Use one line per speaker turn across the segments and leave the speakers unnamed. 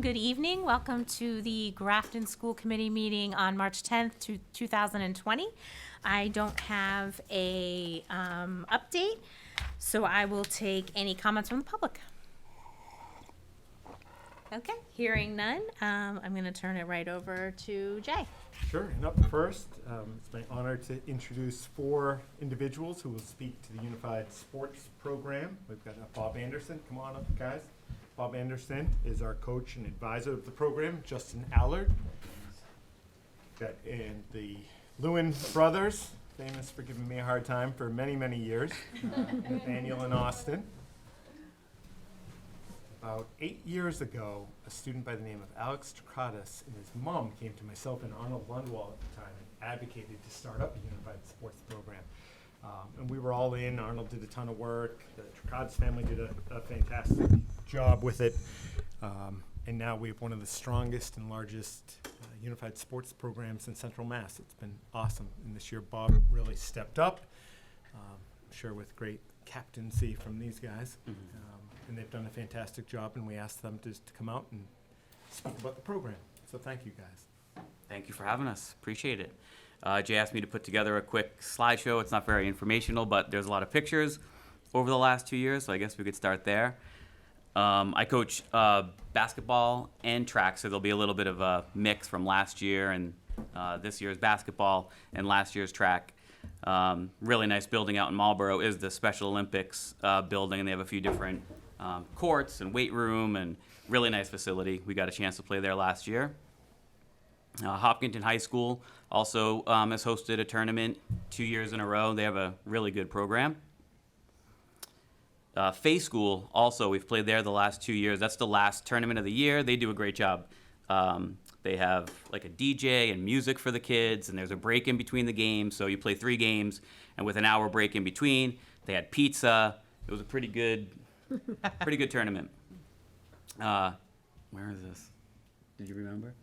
good evening. Welcome to the Grafton School Committee meeting on March 10th, 2020. I don't have a update, so I will take any comments from the public. Okay, hearing none, I'm going to turn it right over to Jay.
Sure, and up first, it's my honor to introduce 4 individuals who will speak to the Unified Sports Program. We've got Bob Anderson. Come on up, guys. Bob Anderson is our coach and advisor of the program. Justin Allard. And the Lewin brothers, famous for giving me a hard time for many, many years. Nathaniel and Austin. About 8 years ago, a student by the name of Alex Trakatis and his mom came to myself and Arnold Lundwall at the time and advocated to start up a Unified Sports Program. And we were all in. Arnold did a ton of work. The Trakatis family did a fantastic job with it. And now we have one of the strongest and largest Unified Sports programs in Central Mass. It's been awesome. And this year, Bob really stepped up, I'm sure with great captaincy from these guys. And they've done a fantastic job, and we asked them to come out and speak about the program. So thank you, guys.
Thank you for having us. Appreciate it. Jay asked me to put together a quick slideshow. It's not very informational, but there's a lot of pictures over the last 2 years, so I guess we could start there. I coach basketball and track, so there'll be a little bit of a mix from last year and this year's basketball and last year's track. Really nice building out in Marlboro is the Special Olympics building, and they have a few different courts and weight room and really nice facility. We got a chance to play there last year. Hopkinton High School also has hosted a tournament 2 years in a row. They have a really good program. Fay School also, we've played there the last 2 years. That's the last tournament of the year. They do a great job. They have like a DJ and music for the kids, and there's a break in between the games. So you play 3 games, and with an hour break in between, they had pizza. It was a pretty good tournament. Where is this? Did you remember?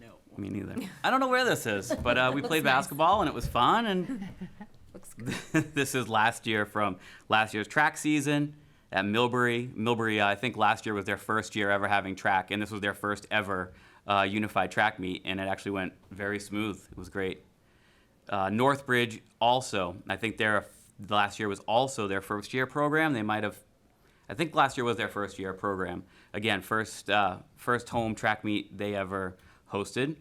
No.
Me neither. I don't know where this is, but we played basketball and it was fun. And
Looks good.
this is last year from last year's track season at Millbury. Millbury, I think last year was their first year ever having track, and this was their first ever unified track meet, and it actually went very smooth. It was great. Northbridge also, I think last year was also their first year program. I think last year was their first year program. Again, first home track meet they ever hosted.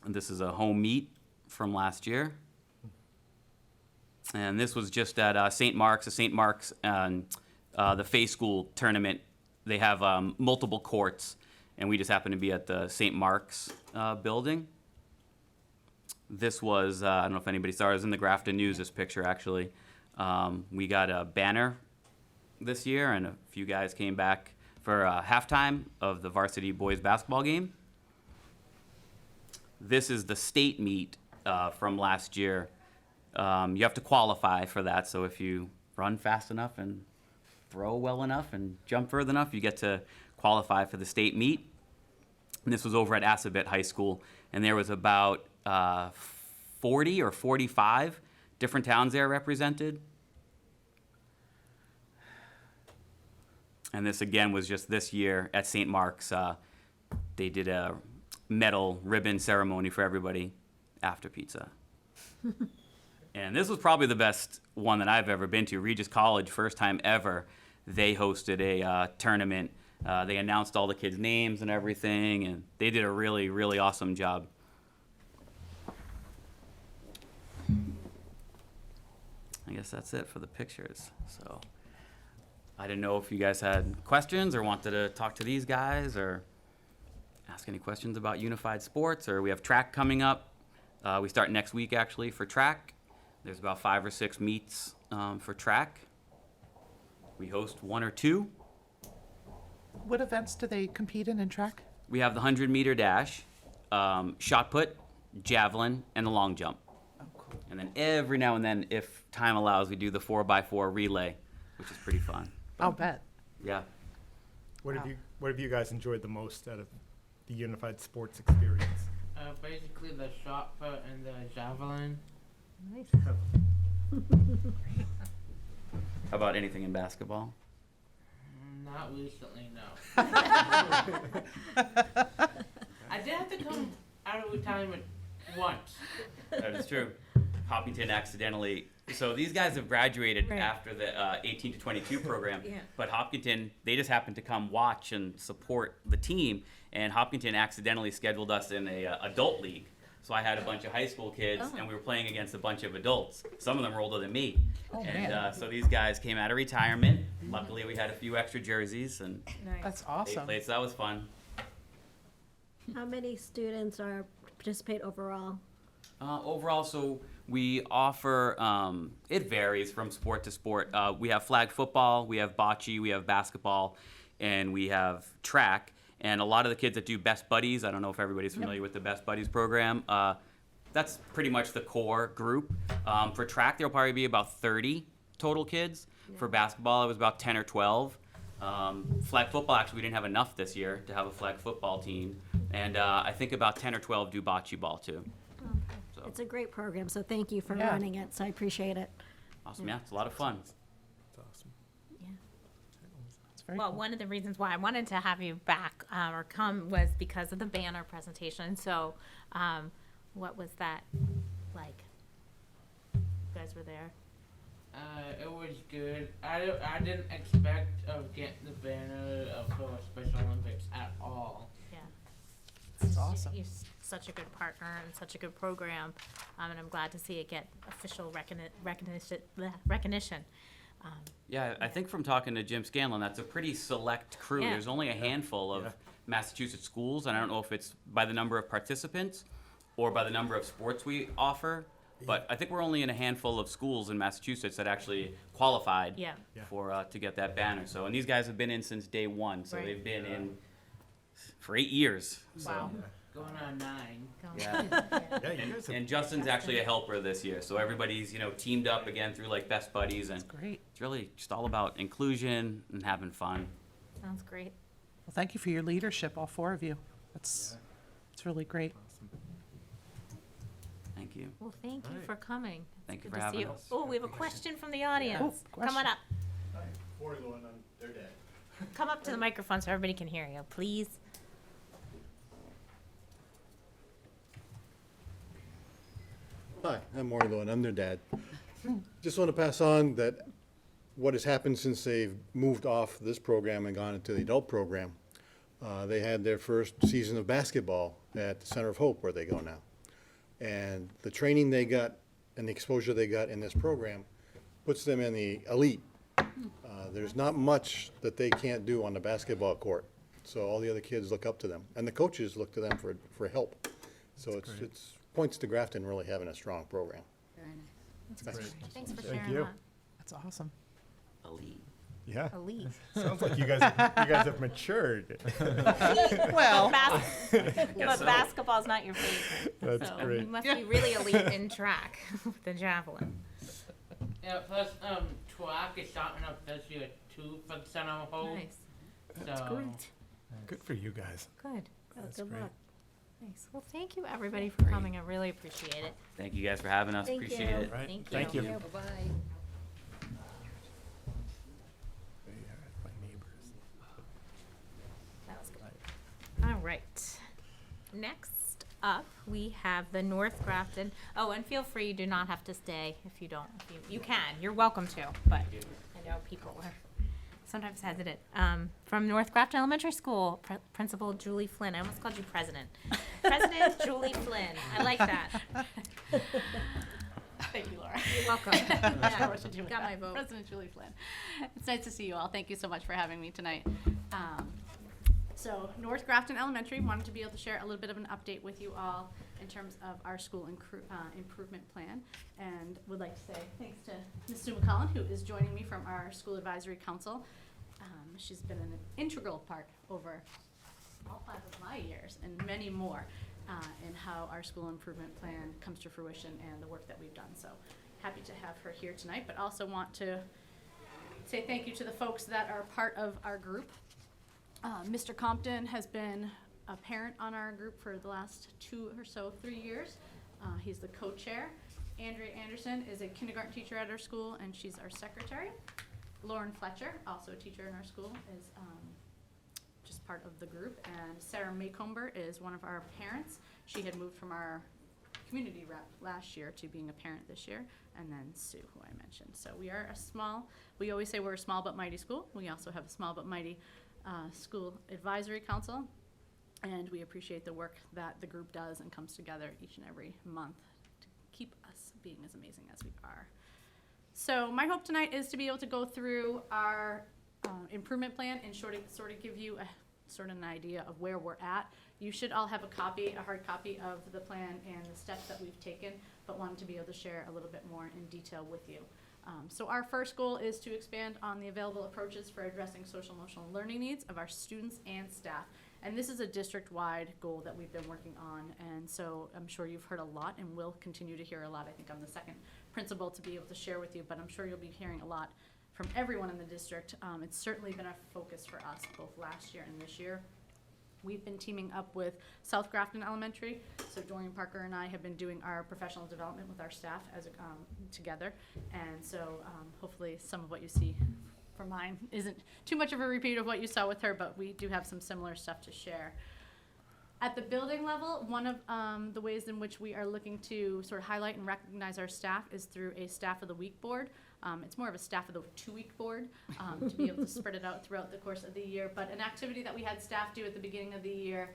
And this is a home meet from last year. And this was just at St. Mark's. The St. Mark's and the Fay School tournament, they have multiple courts, and we just happened to be at the St. Mark's building. This was, I don't know if anybody saw it, it was in the Grafton News, this picture actually. We got a banner this year, and a few guys came back for halftime of the varsity boys basketball game. This is the state meet from last year. You have to qualify for that, so if you run fast enough and throw well enough and jump further enough, you get to qualify for the state meet. And this was over at Assabet High School, and there was about 40 or 45 different towns there represented. And this again was just this year at St. Mark's. They did a medal ribbon ceremony for everybody after pizza. And this was probably the best one that I've ever been to. Regis College, first time ever, they hosted a tournament. They announced all the kids' names and everything, and they did a really, really awesome job. I guess that's it for the pictures. So I didn't know if you guys had questions or wanted to talk to these guys or ask any questions about Unified Sports, or we have track coming up. We start next week actually for track. There's about 5 or 6 meets for track. We host 1 or 2.
What events do they compete in track?
We have the 100-meter dash, shot put, javelin, and the long jump.
Oh, cool.
And then every now and then, if time allows, we do the 4x4 relay, which is pretty fun.
I'll bet.
Yeah.
What have you guys enjoyed the most out of the Unified Sports experience?
Basically the shot put and the javelin.
Nice.
How about anything in basketball?
Not recently, no. I did have to come out of retirement once.
That is true. Hopkinton accidentally. So these guys have graduated
Right.
after the 18 to 22 program,
Yeah.
but Hopkinton, they just happened to come watch and support the team, and Hopkinton accidentally scheduled us in a adult league. So I had a bunch of high school kids,
Oh.
and we were playing against a bunch of adults. Some of them were older than me.
Oh,
And
man.
so these guys came out of retirement. Luckily, we had a few extra jerseys, and
That's
they
awesome.
played, so that was fun.
How many students are participate overall?
Overall, so we offer, it varies from sport to sport. We have flag football, we have bocce, we have basketball, and we have track. And a lot of the kids that do Best Buddies, I don't know if everybody's familiar with the Best Buddies program, that's pretty much the core group. For track, there'll probably be about 30 total kids. For basketball, it was about 10 or 12. Flag football, actually, we didn't have enough this year to have a flag football team. And I think about 10 or 12 do bocce ball too. So,
It's a great program, so thank you for
Yeah.
running it, so I appreciate it.
awesome, yeah, it's a lot of fun.
It's awesome.
It's very
Well,
cool.
one of the reasons why I wanted to have you back or come was because of the banner presentation. So, what was that like? You guys were there.
It was good. I didn't expect of getting the banner for Special Olympics at all.
Yeah.
That's awesome.
You're such a good partner and such a good program, and I'm glad to see it get official recognition.
Yeah, I think from talking to Jim Scanlon, that's a pretty select crew.
Yeah.
There's only a handful of
Yeah.
Massachusetts schools, and I don't know if it's by the number of participants or by the number of sports we offer, but I think we're only in a handful of schools in Massachusetts that actually qualified
Yeah.
Yeah.
for to get that banner. So, and these guys have been in since day one, so
Right.
they've been in for 8 years. So.
Wow.
Going on 9.
Yeah.
Yeah, you guys have
And Justin's actually a helper this year, so everybody's teamed up again through like Best Buddies, and
Great.
it's really just all about inclusion and having fun.
Sounds great.
Well, thank you for your leadership, all four of you. It's really great.
awesome.
Thank you.
Well, thank you
Alright.
for coming.
Thank you
Good
for
to see
having
you.
us.
Oh, we have a question from the audience.
Oh,
Come on
question.
up.
Corey Lewin, they're dead.
Come up to the microphone so everybody can hear you, please.
Hi, I'm Maury Lewin, I'm their dad. Just want to pass on that what has happened since they've moved off this program and gone into the adult program. They had their first season of basketball at the Center of Hope where they go now. And the training they got and the exposure they got in this program puts them in the elite. There's not much that they can't do on the basketball court. So all the other kids look up to them, and the coaches look to them for help. So it's points to Grafton really having a strong program. Thanks.
Thanks for
Thank
sharing
you.
that.
That's awesome.
Elite.
Yeah.
Elite.
Sounds like you guys have matured.
Well,
But
so.
basketball's not your favorite.
That's
So
great.
you must be really elite in track with the javelin.
Yeah, plus track is starting up this year too for the Center of Hope.
Nice.
So
Great.
Good for you guys.
Good.
That's
Good
great.
luck.
Nice. Well, thank you everybody for coming. I really appreciate it.
Thank you guys for having us.
Thank
Appreciate
you.
it.
Right.
Thank
Thank
you.
you.
Bye-bye.
My neighbors.
That was good. All right. Next up, we have the North Grafton. Oh, and feel free, you do not have to stay if you don't. You can. You're welcome to, but I know people are sometimes hesitant. From North Grafton Elementary School, Principal Julie Flynn. I almost called you President. President Julie Flynn. I like that.
Thank you, Laura.
You're welcome.
Yeah, what to do with
Got
that.
my vote.
President Julie Flynn. It's nice to see you all. Thank you so much for having me tonight. So North Grafton Elementary, wanted to be able to share a little bit of an update with you all in terms of our school improvement plan. And would like to say thanks to Ms. Sue McCollum, who is joining me from our school advisory council. She's been an integral part over all 5 of my years and many more in how our school improvement plan comes to fruition and the work that we've done. So happy to have her here tonight, but also want to say thank you to the folks that are part of our group. Mr. Compton has been a parent on our group for the last 2 or so, 3 years. He's the co-chair. Andrea Anderson is a kindergarten teacher at our school, and she's our secretary. Lauren Fletcher, also a teacher in our school, is just part of the group. And Sarah Maycomber is one of our parents. She had moved from our community rep last year to being a parent this year. And then Sue, who I mentioned. So we are a small, we always say we're a small but mighty school. We also have a small but mighty school advisory council. And we appreciate the work that the group does and comes together each and every month to keep us being as amazing as we are. So my hope tonight is to be able to go through our improvement plan and sort of give you an idea of where we're at. You should all have a hard copy of the plan and the steps that we've taken, but wanted to be able to share a little bit more in detail with you. So our first goal is to expand on the available approaches for addressing social emotional learning needs of our students and staff. And this is a district-wide goal that we've been working on, and so I'm sure you've heard a lot and will continue to hear a lot. I think I'm the second principal to be able to share with you, but I'm sure you'll be hearing a lot from everyone in the district. It's certainly been a focus for us both last year and this year. We've been teaming up with South Grafton Elementary, so Dorian Parker and I have been doing our professional development with our staff as together, and so hopefully some of what you see for mine isn't too much of a repeat of what you saw with her, but we do have some similar stuff to share. At the building level, one of the ways in which we are looking to sort of highlight and recognize our staff is through a Staff of the Week board. It's more of a Staff of the 2-week board to be able to spread it out throughout the course of the year. But an activity that we had staff do at the beginning of the year,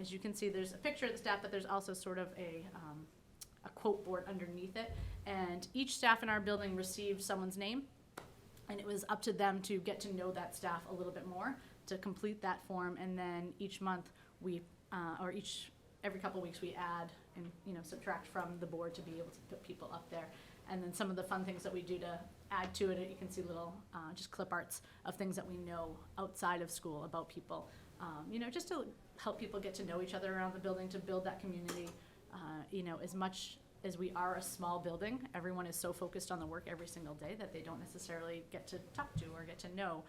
as you can see, there's a picture of the staff, but there's also sort of a quote board underneath it. And each staff in our building received someone's name, and it was up to them to get to know that staff a little bit more, to complete that form, and then each month we, every couple weeks we add and subtract from the board to be able to put people up there. And then some of the fun things that we do to add to it, you can see little just clip arts of things that we know outside of school about people, just to help people get to know each other around the building, to build that community. As much as we are a small building, everyone is so focused on the work every single day that they don't necessarily get to talk to or get to know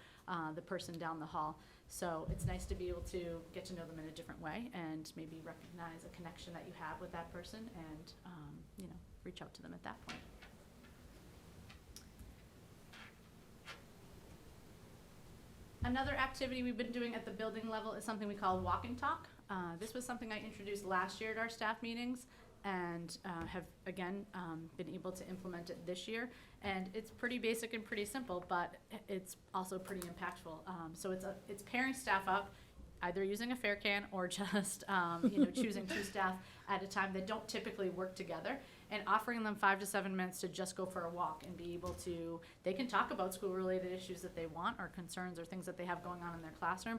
the person down the hall. So it's nice to be able to get to know them in a different way and maybe recognize a connection that you have with that person and, reach out to them at that point. Another activity we've been doing at the building level is something we call Walk and Talk. This was something I introduced last year at our staff meetings and have, again, been able to implement it this year. And it's pretty basic and pretty simple, but it's also pretty impactful. So it's pairing staff up, either using a fair can or just choosing 2 staff at a time that don't typically work together, and offering them 5 to 7 minutes to just go for a walk and be able to, they can talk about school-related issues that they want or concerns or things that they have going on in their classroom.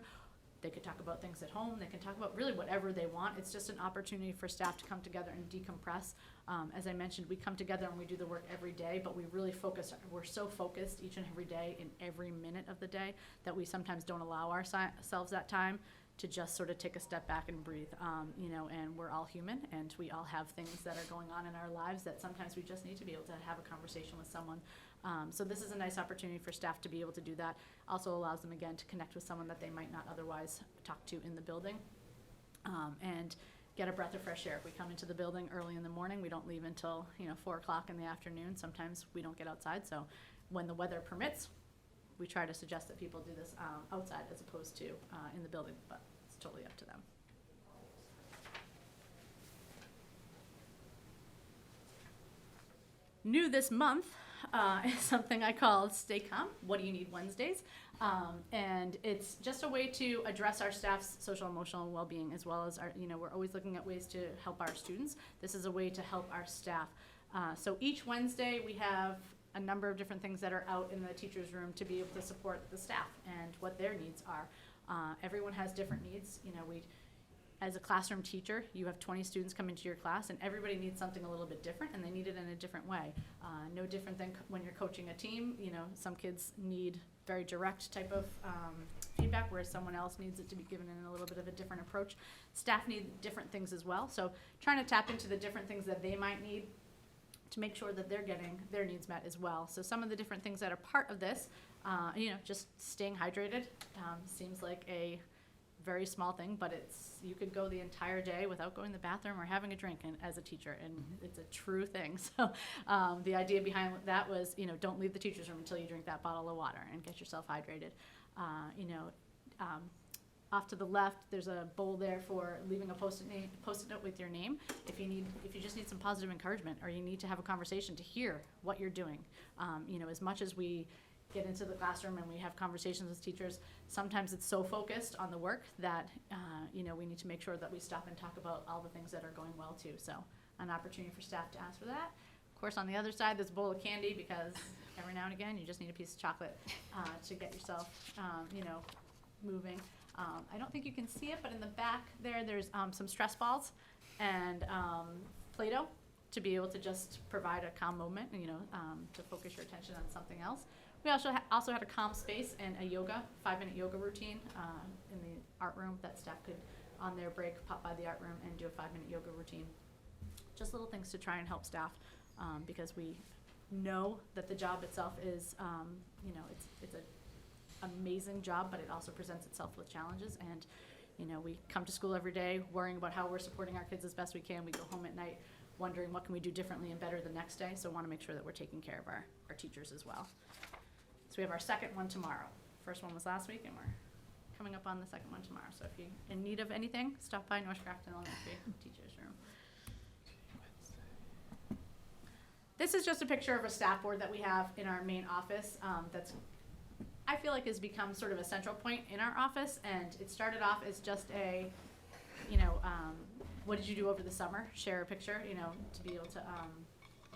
They could talk about things at home. They can talk about really whatever they want. It's just an opportunity for staff to come together and decompress. As I mentioned, we come together and we do the work every day, but we really focus, we're so focused each and every day in every minute of the day that we sometimes don't allow ourselves that time to just sort of take a step back and breathe, and we're all human and we all have things that are going on in our lives that sometimes we just need to be able to have a conversation with someone. So this is a nice opportunity for staff to be able to do that. Also allows them, again, to connect with someone that they might not otherwise talk to in the building, and get a breath of fresh air. If we come into the building early in the morning, we don't leave until 4 o'clock in the afternoon. Sometimes we don't get outside, so when the weather permits, we try to suggest that people do this outside as opposed to in the building, but it's totally up to them. New this month is something I call Stay Calm, What Do You Need Wednesdays? And it's just a way to address our staff's social emotional well-being, as well as our, we're always looking at ways to help our students. This is a way to help our staff. So each Wednesday we have a number of different things that are out in the teacher's room to be able to support the staff and what their needs are. Everyone has different needs. As a classroom teacher, you have 20 students come into your class and everybody needs something a little bit different and they need it in a different way. No different than when you're coaching a team. Some kids need very direct type of feedback, whereas someone else needs it to be given in a little bit of a different approach. Staff need different things as well. So trying to tap into the different things that they might need to make sure that they're getting their needs met as well. So some of the different things that are part of this, just staying hydrated seems like a very small thing, but you could go the entire day without going to the bathroom or having a drink as a teacher, and it's a true thing. So the idea behind that was, don't leave the teacher's room until you drink that bottle of water and get yourself hydrated. Off to the left, there's a bowl there for leaving a post-it note with your name. If you just need some positive encouragement, or you need to have a conversation to hear what you're doing. As much as we get into the classroom and we have conversations with teachers, sometimes it's so focused on the work that, we need to make sure that we stop and talk about all the things that are going well too. So an opportunity for staff to ask for that. Of course, on the other side, there's a bowl of candy, because every now and again, you just need a piece of chocolate to get yourself, moving. I don't think you can see it, but in the back there's some stress balls and Play-Doh to be able to just provide a calm moment, to focus your attention on something else. We also had a calm space and a 5-minute yoga routine in the art room that staff could, on their break, pop by the art room and do a 5-minute yoga routine. Just little things to try and help staff, because we know that the job itself is, it's an amazing job, but it also presents itself with challenges. And we come to school every day worrying about how we're supporting our kids as best we can. We go home at night wondering what can we do differently and better the next day. So want to make sure that we're taking care of our teachers as well. So we have our second one tomorrow. First one was last week, and we're coming up on the second one tomorrow. So if you're in need of anything, stop by North Grafton Elementary Teachers Room. This is just a picture of a staff board that we have in our main office, that's, I feel like, has become sort of a central point in our office. And it started off as just a, what did you do over the summer? Share a picture, to be able to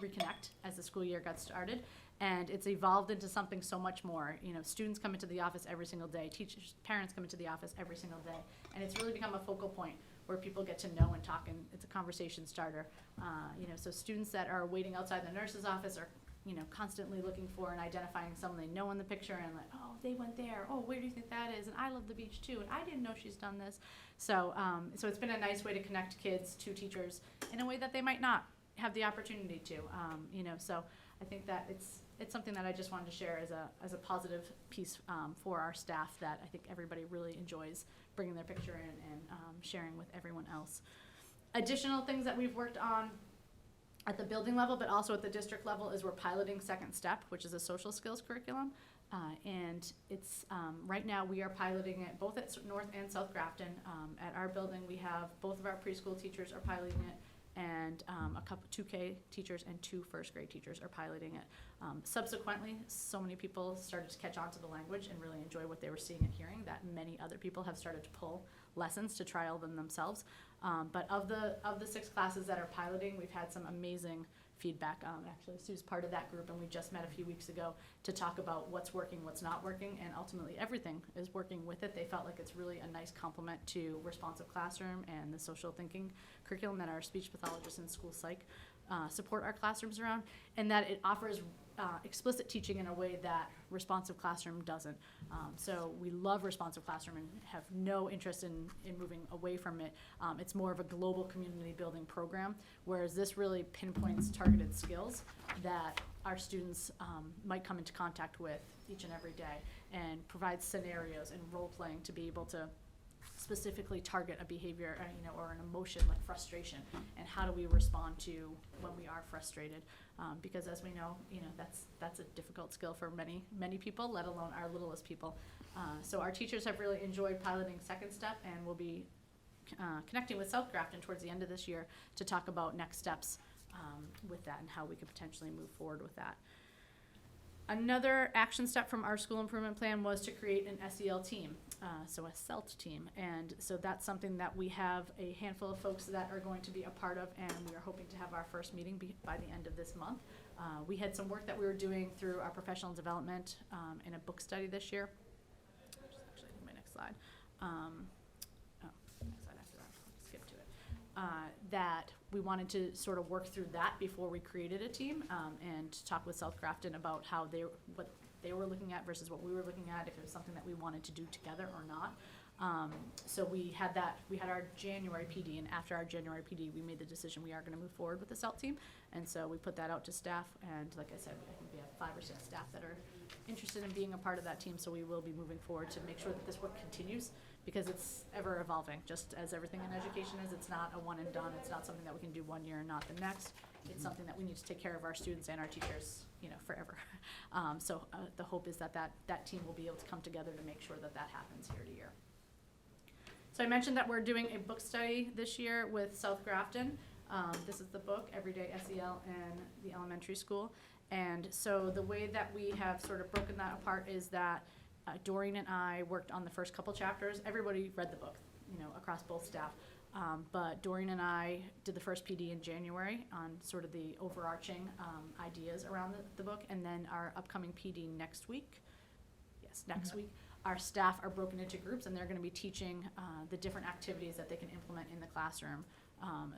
reconnect as the school year got started. And it's evolved into something so much more. Students come into the office every single day. Teachers, parents come into the office every single day. And it's really become a focal point where people get to know and talk, and it's a conversation starter. So students that are waiting outside the nurse's office are, constantly looking for and identifying someone they know in the picture, and like, oh, they went there. Oh, where do you think that is? And I love the beach too, and I didn't know she's done this. So it's been a nice way to connect kids to teachers in a way that they might not have the opportunity to. So I think that it's something that I just wanted to share as a positive piece for our staff, that I think everybody really enjoys bringing their picture in and sharing with everyone else. Additional things that we've worked on at the building level, but also at the district level, is we're piloting Second Step, which is a social skills curriculum. And it's, right now we are piloting it both at North and South Grafton. At our building, we have both of our preschool teachers are piloting it, and a couple 2K teachers and 2 first grade teachers are piloting it. Subsequently, so many people started to catch on to the language and really enjoy what they were seeing and hearing, that many other people have started to pull lessons to trial them themselves. But of the 6 classes that are piloting, we've had some amazing feedback. Actually, Sue's part of that group, and we just met a few weeks ago to talk about what's working, what's not working, and ultimately everything is working with it. They felt like it's really a nice complement to Responsive Classroom and the social thinking curriculum that our speech pathologists and school psych support our classrooms around, and that it offers explicit teaching in a way that Responsive Classroom doesn't. So we love Responsive Classroom and have no interest in moving away from it. It's more of a global community building program, whereas this really pinpoints targeted skills that our students might come into contact with each and every day, and provides scenarios and role playing to be able to specifically target a behavior, or an emotion like frustration, and how do we respond to when we are frustrated, because as we know, that's a difficult skill for many people, let alone our littlest people. So our teachers have really enjoyed piloting Second Step, and we'll be connecting with South Grafton towards the end of this year to talk about next steps with that and how we could potentially move forward with that. Another action step from our school improvement plan was to create an SEL team, so a CELT team. And so that's something that we have a handful of folks that are going to be a part of, and we are hoping to have our first meeting by the end of this month. We had some work that we were doing through our professional development in a book study this year. Actually, I think my next slide. Next slide after that, I'll skip to it. That we wanted to sort of work through that before we created a team, and talk with South Grafton about what they were looking at versus what we were looking at, if it was something that we wanted to do together or not. So we had our January PD, and after our January PD, we made the decision we are going to move forward with the CELT team, and so we put that out to staff, and like I said, I think we have 5 or 6 staff that are interested in being a part of that team, so we will be moving forward to make sure that this work continues, because it's ever evolving, just as everything in education is. It's not a one and done. It's not something that we can do one year and not the next. It's something that we need to take care of our students and our teachers, forever. So the hope is that team will be able to come together to make sure that happens year to year. So I mentioned that we're doing a book study this year with South Grafton. This is the book, Everyday SEL in the Elementary School. And so the way that we have sort of broken that apart is that Doreen and I worked on the first couple chapters. Everybody read the book, across both staff. But Doreen and I did the first PD in January on sort of the overarching ideas around the book. And then our upcoming PD next week, week, our staff are broken into groups and they're going to be teaching the different activities that they can implement in the classroom.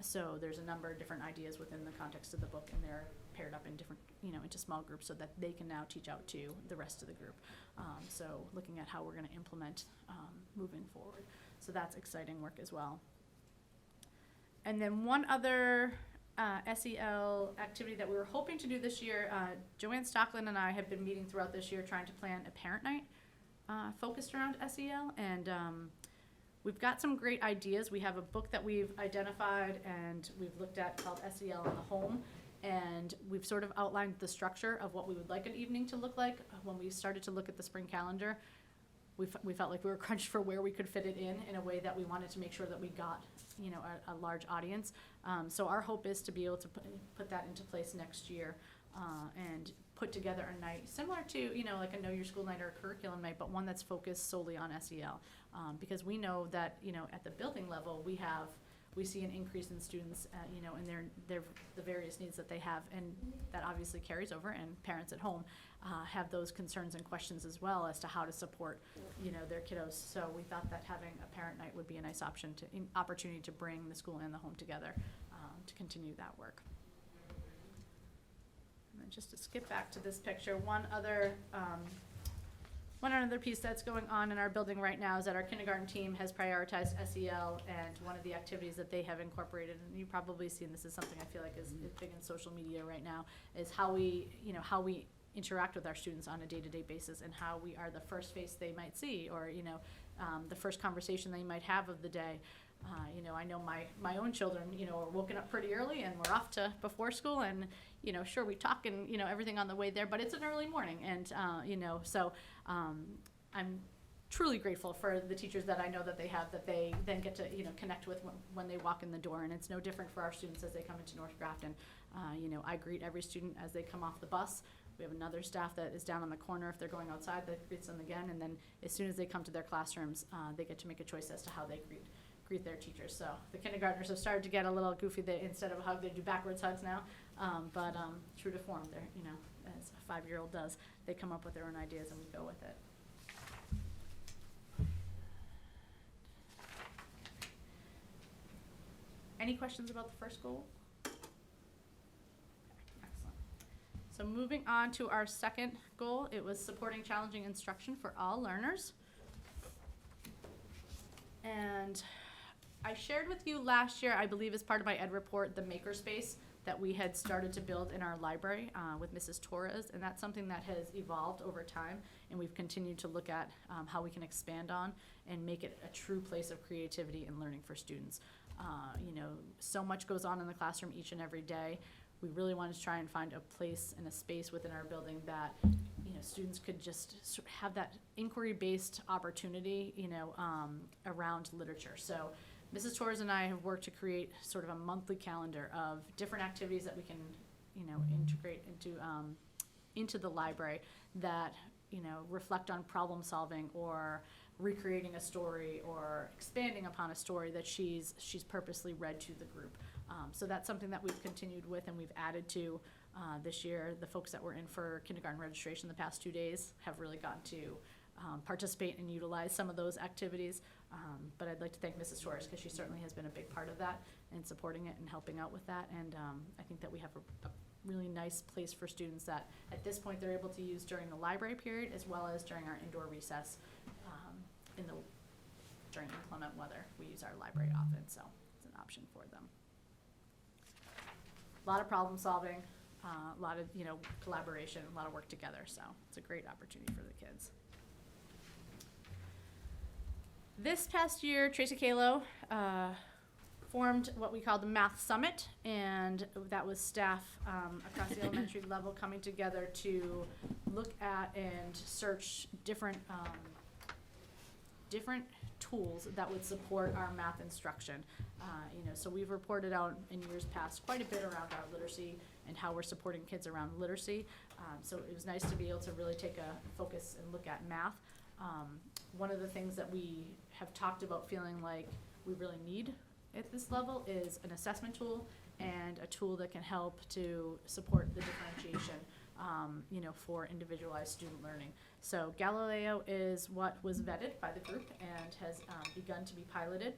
So there's a number of different ideas within the context of the book, and they're paired up in different, into small groups so that they can now teach out to the rest of the group. So looking at how we're going to implement moving forward. So that's exciting work as well. And then one other SEL activity that we were hoping to do this year, Joanne Stockland and I have been meeting throughout this year trying to plan a parent night focused around SEL, and we've got some great ideas. We have a book that we've identified and we've looked at called SEL in the Home, and we've sort of outlined the structure of what we would like an evening to look like. When we started to look at the spring calendar, we felt like we were crunched for where we could fit it in a way that we wanted to make sure that we got a large audience. So our hope is to be able to put that into place next year and put together a night similar to like a Know Your School night or a curriculum night, but one that's focused solely on SEL, because we know that at the building level we see an increase in students and the various needs that they have, and that obviously carries over, and parents at home have those concerns and questions as well as to how to support their kiddos. So we thought that having a parent night would be a nice opportunity to bring the school and the home together to continue that work. And then just to skip back to this picture, one other piece that's going on in our building right now is that our kindergarten team has prioritized SEL, and one of the activities that they have incorporated, and you've probably seen this, is something I feel like is big in social media right now, is how we interact with our students on a day-to-day basis, and how we are the first face they might see, or the first conversation they might have of the day. I know my own children, are woken up pretty early and we're off to before school, and, sure, we talk and, everything on the way there, but it's an early morning. And, so I'm truly grateful for the teachers that I know that they have, that they then get to, connect with when they walk in the door. And it's no different for our students as they come into North Grafton. I greet every student as they come off the bus. We have another staff that is down on the corner if they're going outside that greets them again. And then as soon as they come to their classrooms, they get to make a choice as to how they greet their teachers. So the kindergartners have started to get a little goofy. Instead of a hug, they do backwards hugs now. But true to form, they're, as a 5-year-old does, they come up with their own ideas and we go with it. Any questions about the first goal? Okay, excellent. So moving on to our second goal, it was supporting challenging instruction for all learners. And I shared with you last year, I believe as part of my ed report, the makerspace that we had started to build in our library with Mrs. Torres, and that's something that has evolved over time, and we've continued to look at how we can expand on and make it a true place of creativity and learning for students. So much goes on in the classroom each and every day. We really wanted to try and find a place and a space within our building that students could just have that inquiry-based opportunity around literature. So Mrs. Torres and I have worked to create sort of a monthly calendar of different activities that we can, integrate into the library that, reflect on problem solving or recreating a story or expanding upon a story that she's purposely read to the group. So that's something that we've continued with and we've added to this year. The folks that were in for kindergarten registration the past 2 days have really gotten to participate and utilize some of those activities. But I'd like to thank Mrs. Torres because she certainly has been a big part of that and supporting it and helping out with that. And I think that we have a really nice place for students that at this point they're able to use during the library period as well as during our indoor recess during inclement weather. We use our library often, so it's an option for them. A lot of problem solving, a lot of collaboration, a lot of work together, so it's a great opportunity for the kids. This past year, Tracy Kalo formed what we call the Math Summit, and that was staff across the elementary level coming together to look at and search different tools that would support our math instruction. So we've reported out in years past quite a bit around our literacy and how we're supporting kids around literacy. So it was nice to be able to really take a focus and look at math. One of the things that we have talked about feeling like we really need at this level is an assessment tool and a tool that can help to support the differentiation, for individualized student learning. So Galileo is what was vetted by the group and has begun to be piloted.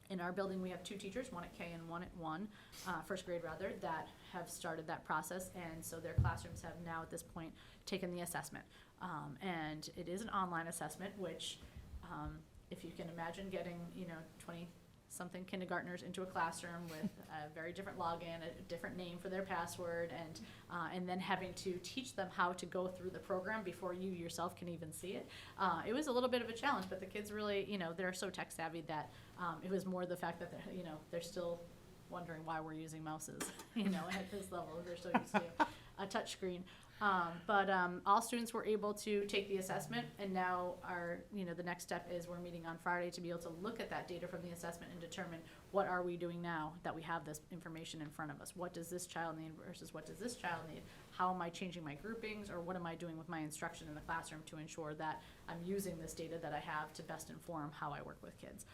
In our building, we have 2 teachers, one at K and one at first grade rather, that have started that process, and so their classrooms have now at this point taken the assessment. And it is an online assessment, which, if you can imagine getting, 20-something kindergartners into a classroom with a very different login, a different name for their password, and then having to teach them how to go through the program before you yourself can even see it. It was a little bit of a challenge, but the kids really, they're so tech savvy that it was more the fact that they're still wondering why we're using mouses, at this level. They're so used to a touch screen. But all students were able to take the assessment, and now the next step is we're meeting on Friday to be able to look at that data from the assessment and determine what are we doing now that we have this information in front of us. What does this child need versus what does this child need? How am I changing my groupings, or what am I doing with my instruction in the classroom to ensure that I'm using this data that I have to best inform how I work with kids?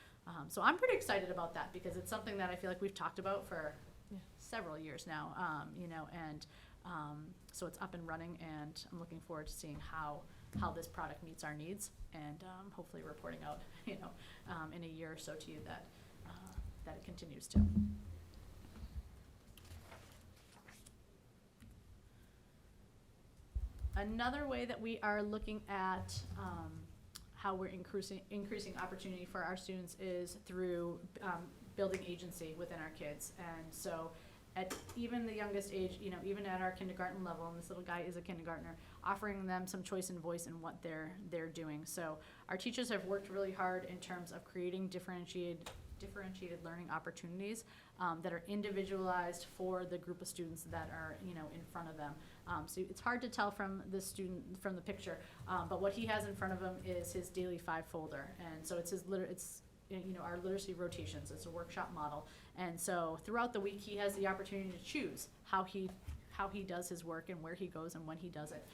So I'm pretty excited about that because it's something that I feel like we've talked about for several years now, so it's up and running, and I'm looking forward to seeing how this product meets our needs, and hopefully reporting out, in a year or so to you that it continues to. Another way that we are looking at how we're increasing opportunity for our students is through building agency within our kids, and so at even the youngest age, even at our kindergarten level, and this little guy is a kindergartner, offering them some choice and voice in what they're doing. So our teachers have worked really hard in terms of creating differentiated learning opportunities that are individualized for the group of students that are in front of them. So it's hard to tell from the student from the picture, but what he has in front of him is his daily 5 folder, and so it's our literacy rotations. It's a workshop model, and so throughout the week he has the opportunity to choose how he does his work and where he goes and when he does it.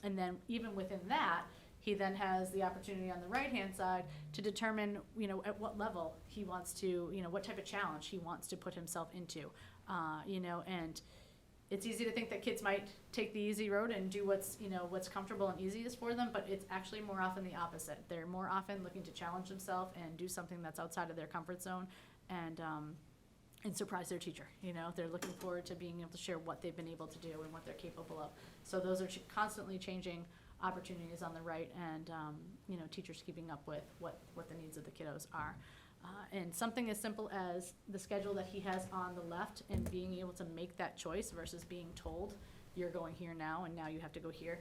And then even within that, he then has the opportunity on the right-hand side to determine, at what level he wants to, what type of challenge he wants to put himself into, and it's easy to think that kids might take the easy road and do what's comfortable and easiest for them, but it's actually more often the opposite. They're more often looking to challenge themselves and do something that's outside of their comfort zone, and surprise their teacher. They're looking forward to being able to share what they've been able to do and what they're capable of. So those are constantly changing opportunities on the right, and teachers keeping up with what the needs of the kiddos are. And something as simple as the schedule that he has on the left, and being able to make that choice versus being told you're going here now and now you have to go here.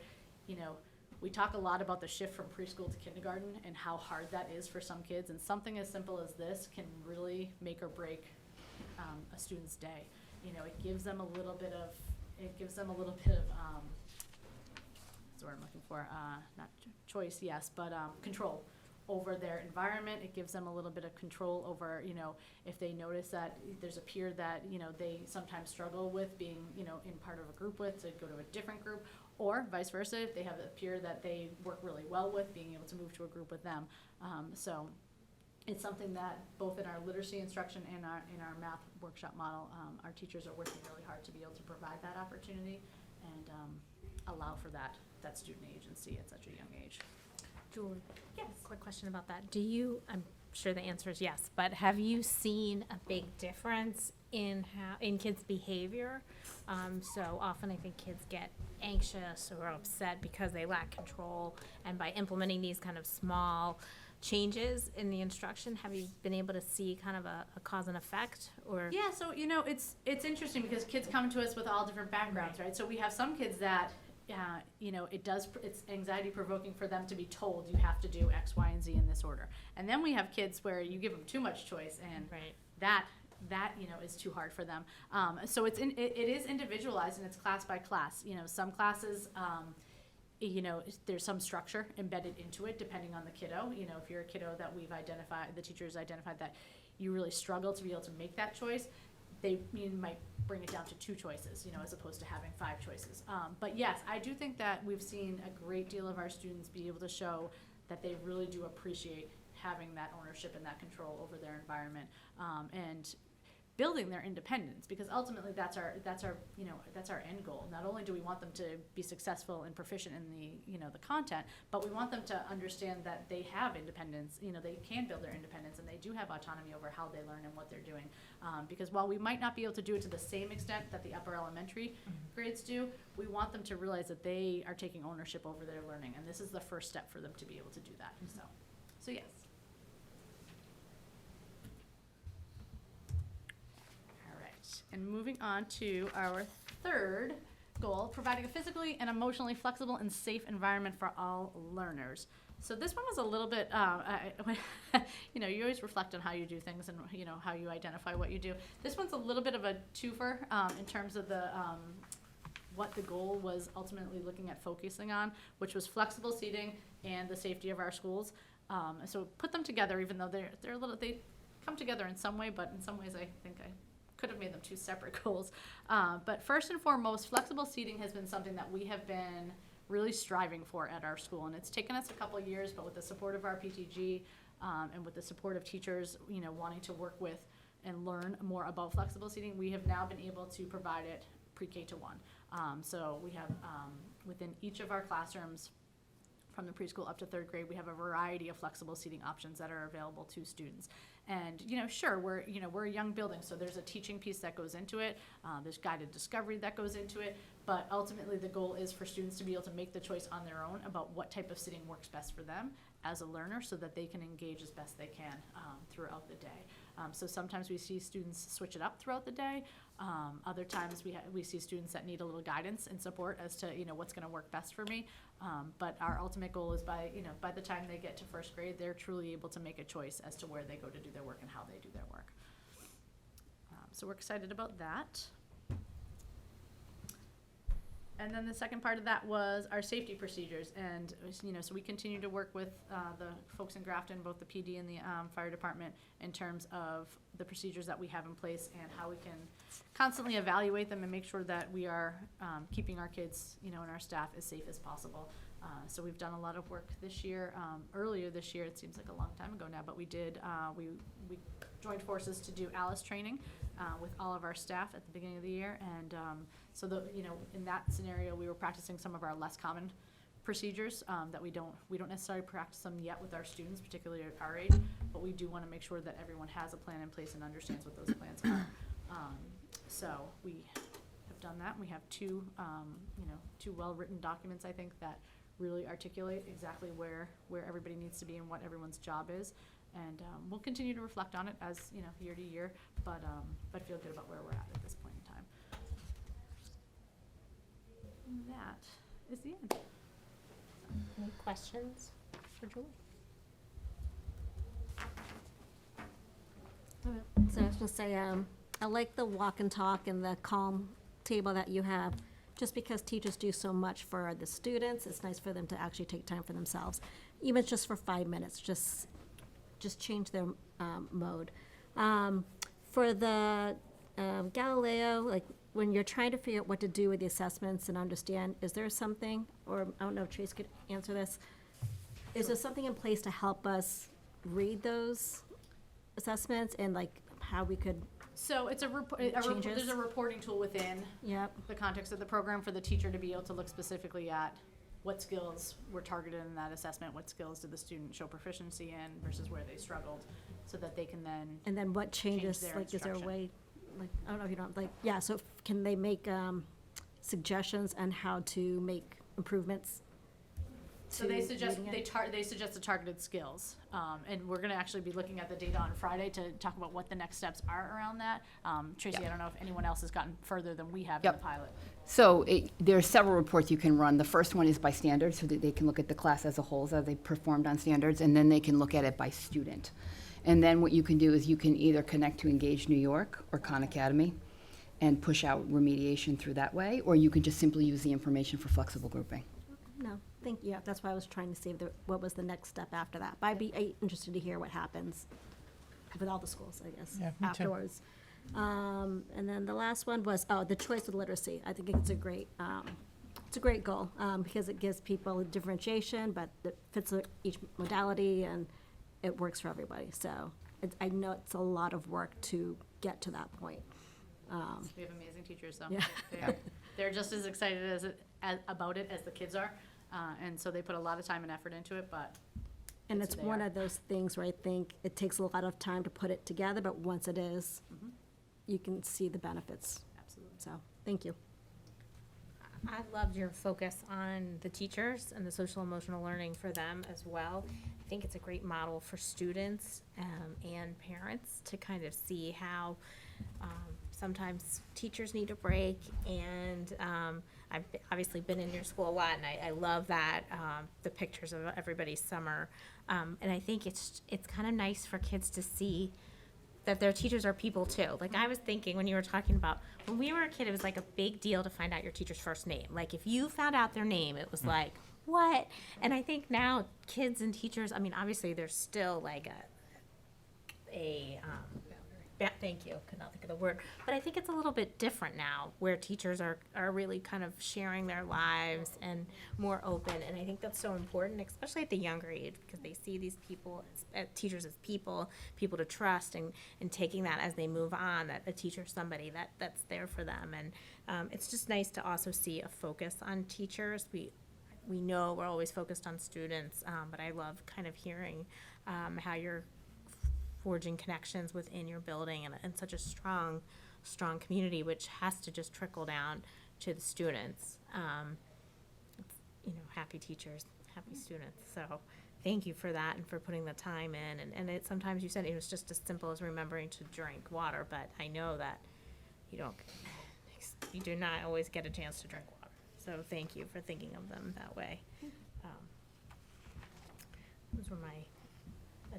We talk a lot about the shift from preschool to kindergarten and how hard that is for some kids, and something as simple as this can really make or break a student's day. It gives them a little bit of what's the word I'm looking for, not choice, yes, but control over their environment. It gives them a little bit of control over, if they notice that there's a peer that, they sometimes struggle with being, in part of a group with, to go to a different group, or vice versa, if they have a peer that they work really well with, being able to move to a group with them. So it's something that both in our literacy instruction and in our math workshop model, our teachers are working really hard to be able to provide that opportunity and allow for that student agency at such a young age.
Julie,
Yes.
quick question about that. I'm sure the answer is yes, but have you seen a big difference in kids' behavior? So often I think kids get anxious or upset because they lack control, and by implementing these kind of small changes in the instruction, have you been able to see kind of a cause and effect? Or
Yeah, so it's interesting because kids come to us with all different backgrounds, right? So we have some kids that you know, it's anxiety provoking for them to be told you have to do X, Y, and Z in this order. And then we have kids where you give them too much choice, and
Right.
that you know is too hard for them. So it is individualized, and it's class by class. You know, some classes, you know, there's some structure embedded into it depending on the kiddo. You know, if you're a kiddo that we've identified, the teachers identified that you really struggle to be able to make that choice, they might bring it down to 2 choices, you know, as opposed to having 5 choices. But yes, I do think that we've seen a great deal of our students be able to show that they really do appreciate having that ownership and that control over their environment, and building their independence, because ultimately that's our you know, that's our end goal. Not only do we want them to be successful and proficient in the, you know, the content, but we want them to understand that they have independence, you know, they can build their independence, and they do have autonomy over how they learn and what they're doing. Because while we might not be able to do it to the same extent that the upper elementary grades do, we want them to realize that they are taking ownership over their learning, and this is the first step for them to be able to do that. So yes. And moving on to our third goal, providing a physically and emotionally flexible and safe environment for all learners. So this one was a little bit, you know, you always reflect on how you do things and, you know, how you identify what you do. This one's a little bit of a twofer in terms of the what the goal was ultimately looking at focusing on, which was flexible seating and the safety of our schools. So put them together, even though they're a little, they come together in some way, but in some ways I think I could have made them 2 separate goals. But first and foremost, flexible seating has been something that we have been really striving for at our school. And it's taken us a couple of years, but with the support of our PTG and with the support of teachers, you know, wanting to work with and learn more about flexible seating, we have now been able to provide it pre-K to 1. So we have within each of our classrooms, from the preschool up to 3rd grade, we have a variety of flexible seating options that are available to students. And, you know, sure, we're a young building, so there's a teaching piece that goes into it. There's guided discovery that goes into it. But ultimately, the goal is for students to be able to make the choice on their own about what type of sitting works best for them as a learner, so that they can engage as best they can throughout the day. So sometimes we see students switch it up throughout the day. Other times we see students that need a little guidance and support as to, you know, what's going to work best for me. But our ultimate goal is by the time they get to 1st grade, they're truly able to make a choice as to where they go to do their work and how they do their work. So we're excited about that. And then the second part of that was our safety procedures. And, you know, so we continue to work with the folks in Grafton, both the PD and the fire department, in terms of the procedures that we have in place and how we can constantly evaluate them and make sure that we are keeping our kids, you know, and our staff as safe as possible. So we've done a lot of work this year. Earlier this year, it seems like a long time ago now, but we did, we joined forces to do ALICE training with all of our staff at the beginning of the year. And so you know, in that scenario, we were practicing some of our less common procedures that we don't necessarily practice them yet with our students, particularly at our age, but we do want to make sure that everyone has a plan in place and understands what those plans are. So we have done that. We have 2 well-written documents, I think, that really articulate exactly where everybody needs to be and what everyone's job is. And we'll continue to reflect on it as, you know, year to year, but feel good about where we're at this point in time. And that is the end.
Any questions for Julie?
So I was gonna say, I like the walk and talk and the calm table that you have, just because teachers do so much for the students. It's nice for them to actually take time for themselves, even just for 5 minutes, just change their mode. For the Galileo, like when you're trying to figure out what to do with the assessments and understand, is there something, or I don't know if Trace could answer this, is there something in place to help us read those assessments and like how we could,
So it's
Changes.
there's a reporting tool within
yep,
the context of the program for the teacher to be able to look specifically at what skills were targeted in that assessment, what skills did the student show proficiency in versus where they struggled, so that they can then,
and then what changes,
their
like, is there a
instruction.
way, like, I don't know if you don't, like, yeah, so can they make suggestions on how to make improvements?
So they suggest,
reading it?
they suggest the targeted skills, and we're gonna actually be looking at the data on Friday to talk about what the next steps are around that. Tracy, I don't know if anyone else has gotten further than we have in the
Yep.
pilot.
So there are several reports you can run. The first one is by standards, so that they can look at the class as a whole, as they performed on standards, and then they can look at it by student. And then what you can do is you can either connect to Engage New York or Khan Academy and push out remediation through that way, or you can just simply use the information for flexible grouping.
No, thank you. Yeah, that's why I was trying to see what was the next step after that. But I'd be interested to hear what happens with all the schools, I guess,
Yeah, me too.
afterwards. And then the last one was, the choice of literacy. I think it's a great goal, because it gives people a differentiation, but it fits each modality and it works for everybody. So I know it's a lot of work to get to that point.
We have amazing teachers, though.
Yeah.
They're just as excited about it as the kids are, and so they put a lot of time and effort into it, but
And
That's
it's
who they
one
are.
of those things where I think it takes a lot of time to put it together, but once it is, you can see the benefits.
absolutely.
So, thank you.
I loved your focus on the teachers and the social emotional learning for them as well. I think it's a great model for students and parents to kind of see how sometimes teachers need a break. And I've obviously been in your school a lot, and I love that, the pictures of everybody's summer. And I think it's kind of nice for kids to see that their teachers are people too. Like I was thinking when you were talking about, when we were a kid, it was like a big deal to find out your teacher's first name. Like if you found out their name, it was like, what? And I think now kids and teachers, I mean, obviously there's still like thank you, could not think of the word, but I think it's a little bit different now where teachers are really kind of sharing their lives and more open. And I think that's so important, especially at the younger age, because they see these people, teachers as people to trust, and taking that as they move on, that a teacher's somebody that's there for them. And it's just nice to also see a focus on teachers. We know we're always focused on students, but I love kind of hearing how you're forging connections within your building and such a strong community, which has to just trickle down to the students. Happy teachers, happy students. So thank you for that and for putting the time in. And it, sometimes you said it was just as simple as remembering to drink water, but I know that you do not always get a chance to drink water. So thank you for thinking of them that way. Those were my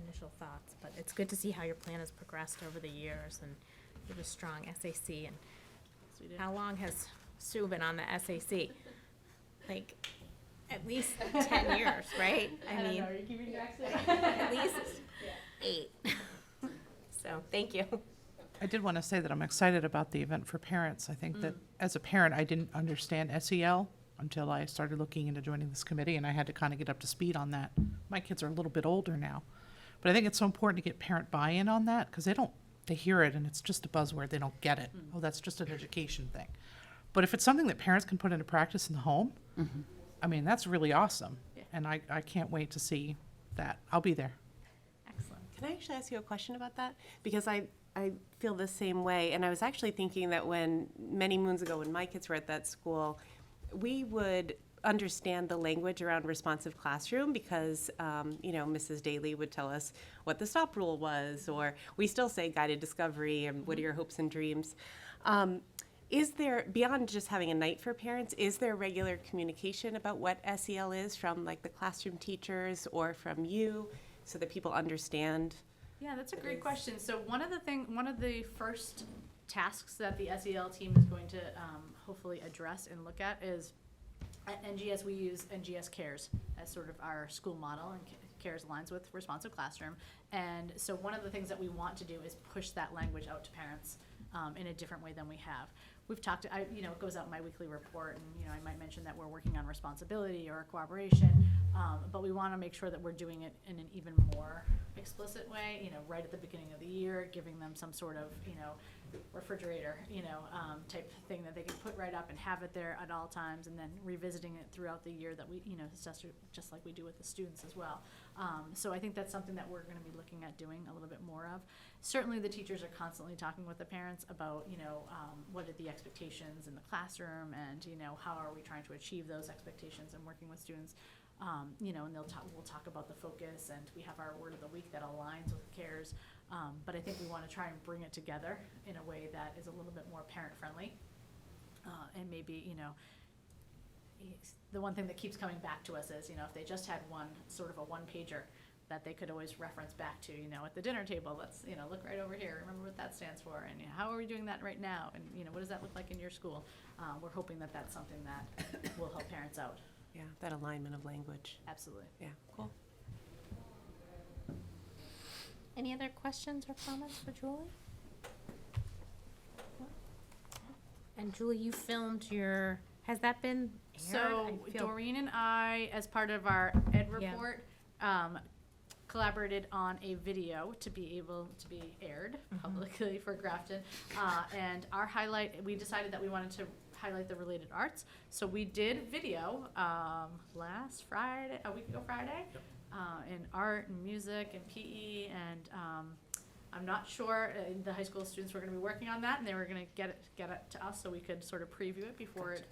initial thoughts, but it's good to see how your plan has progressed over the years, and you have a strong SAC. And how long has Sue been on the SAC? Like, at least 10 years, right? I mean,
Are you keeping track?
at least 8. So, thank you.
I did want to say that I'm excited about the event for parents. I think that as a parent, I didn't understand SEL until I started looking into joining this committee, and I had to kind of get up to speed on that. My kids are a little bit older now, but I think it's so important to get parent buy-in on that, because they hear it and it's just a buzzword. They don't get it. Oh, that's just an education thing. But if it's something that parents can put into practice in the home, I mean, that's really awesome.
Yeah.
And I can't wait to see that. I'll be there.
Excellent.
Can I actually ask you a question about that? Because I feel the same way. And I was actually thinking that when, many moons ago, when my kids were at that school, we would understand the language around responsive classroom because, Mrs. Daly would tell us what the stop rule was, or we still say guided discovery and what are your hopes and dreams. Is there, beyond just having a night for parents, is there regular communication about what SEL is from like the classroom teachers or from you so that people understand?
Yeah, that's a great question. So one of the first tasks that the SEL team is going to hopefully address and look at is at NGS we use NGS Cares as sort of our school model, and Cares aligns with Responsive Classroom. And so one of the things that we want to do is push that language out to parents in a different way than we have. We've talked, it goes out in my weekly report, and, I might mention that we're working on responsibility or cooperation, but we want to make sure that we're doing it in an even more explicit way, right at the beginning of the year, giving them some sort of, refrigerator, type thing that they can put right up and have it there at all times, and then revisiting it throughout the year that we, it's just like we do with the students as well. So I think that's something that we're gonna be looking at doing a little bit more of. Certainly, the teachers are constantly talking with the parents about, what are the expectations in the classroom, and, how are we trying to achieve those expectations and working with students. And we'll talk about the focus, and we have our word of the week that aligns with CARES. But I think we want to try and bring it together in a way that is a little bit more parent-friendly. And maybe, the one thing that keeps coming back to us is, if they just had sort of a one-pager that they could always reference back to, at the dinner table, let's, look right over here, remember what that stands for, and how are we doing that right now? And, what does that look like in your school? We're hoping that that's something that will help parents out.
Yeah, that alignment of language.
Absolutely.
Yeah, cool.
Any other questions or comments for Julie? And Julie, you filmed has that been aired?
So Doreen and I, as part of our ed
Yeah.
report, collaborated on a video to be able to be aired publicly for Grafton. And our highlight, we decided that we wanted to highlight the related arts. So we did video last Friday, a week ago Friday, in art and music and PE, and I'm not sure, the high school students were gonna be working on that, and they were gonna get it to us so we could sort of preview it before it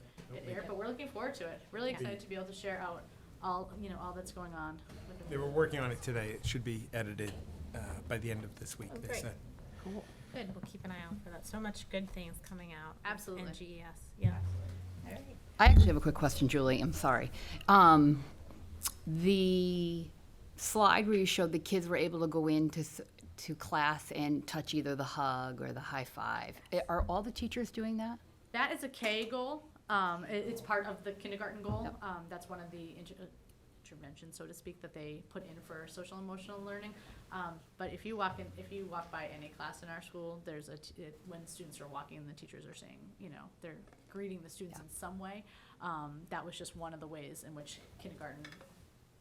aired, but we're looking forward to it. Really excited to be able to share out all that's going on with the
They were working on it today. It should be edited by the end of this week, they
great.
said.
Good, we'll keep an eye out for that. So much good things coming out.
Absolutely.
In GES, yeah. All right.
I actually have a quick question, Julie. I'm sorry. The slide where you showed the kids were able to go into to class and touch either the hug or the high five. Are all the teachers doing that?
That is a K goal. It's part of the kindergarten goal. That's one of the interventions, so to speak, that they put in for social emotional learning. But if you walk by any class in our school, there's when students are walking, the teachers are saying, they're greeting the students in some way. That was just one of the ways in which kindergarten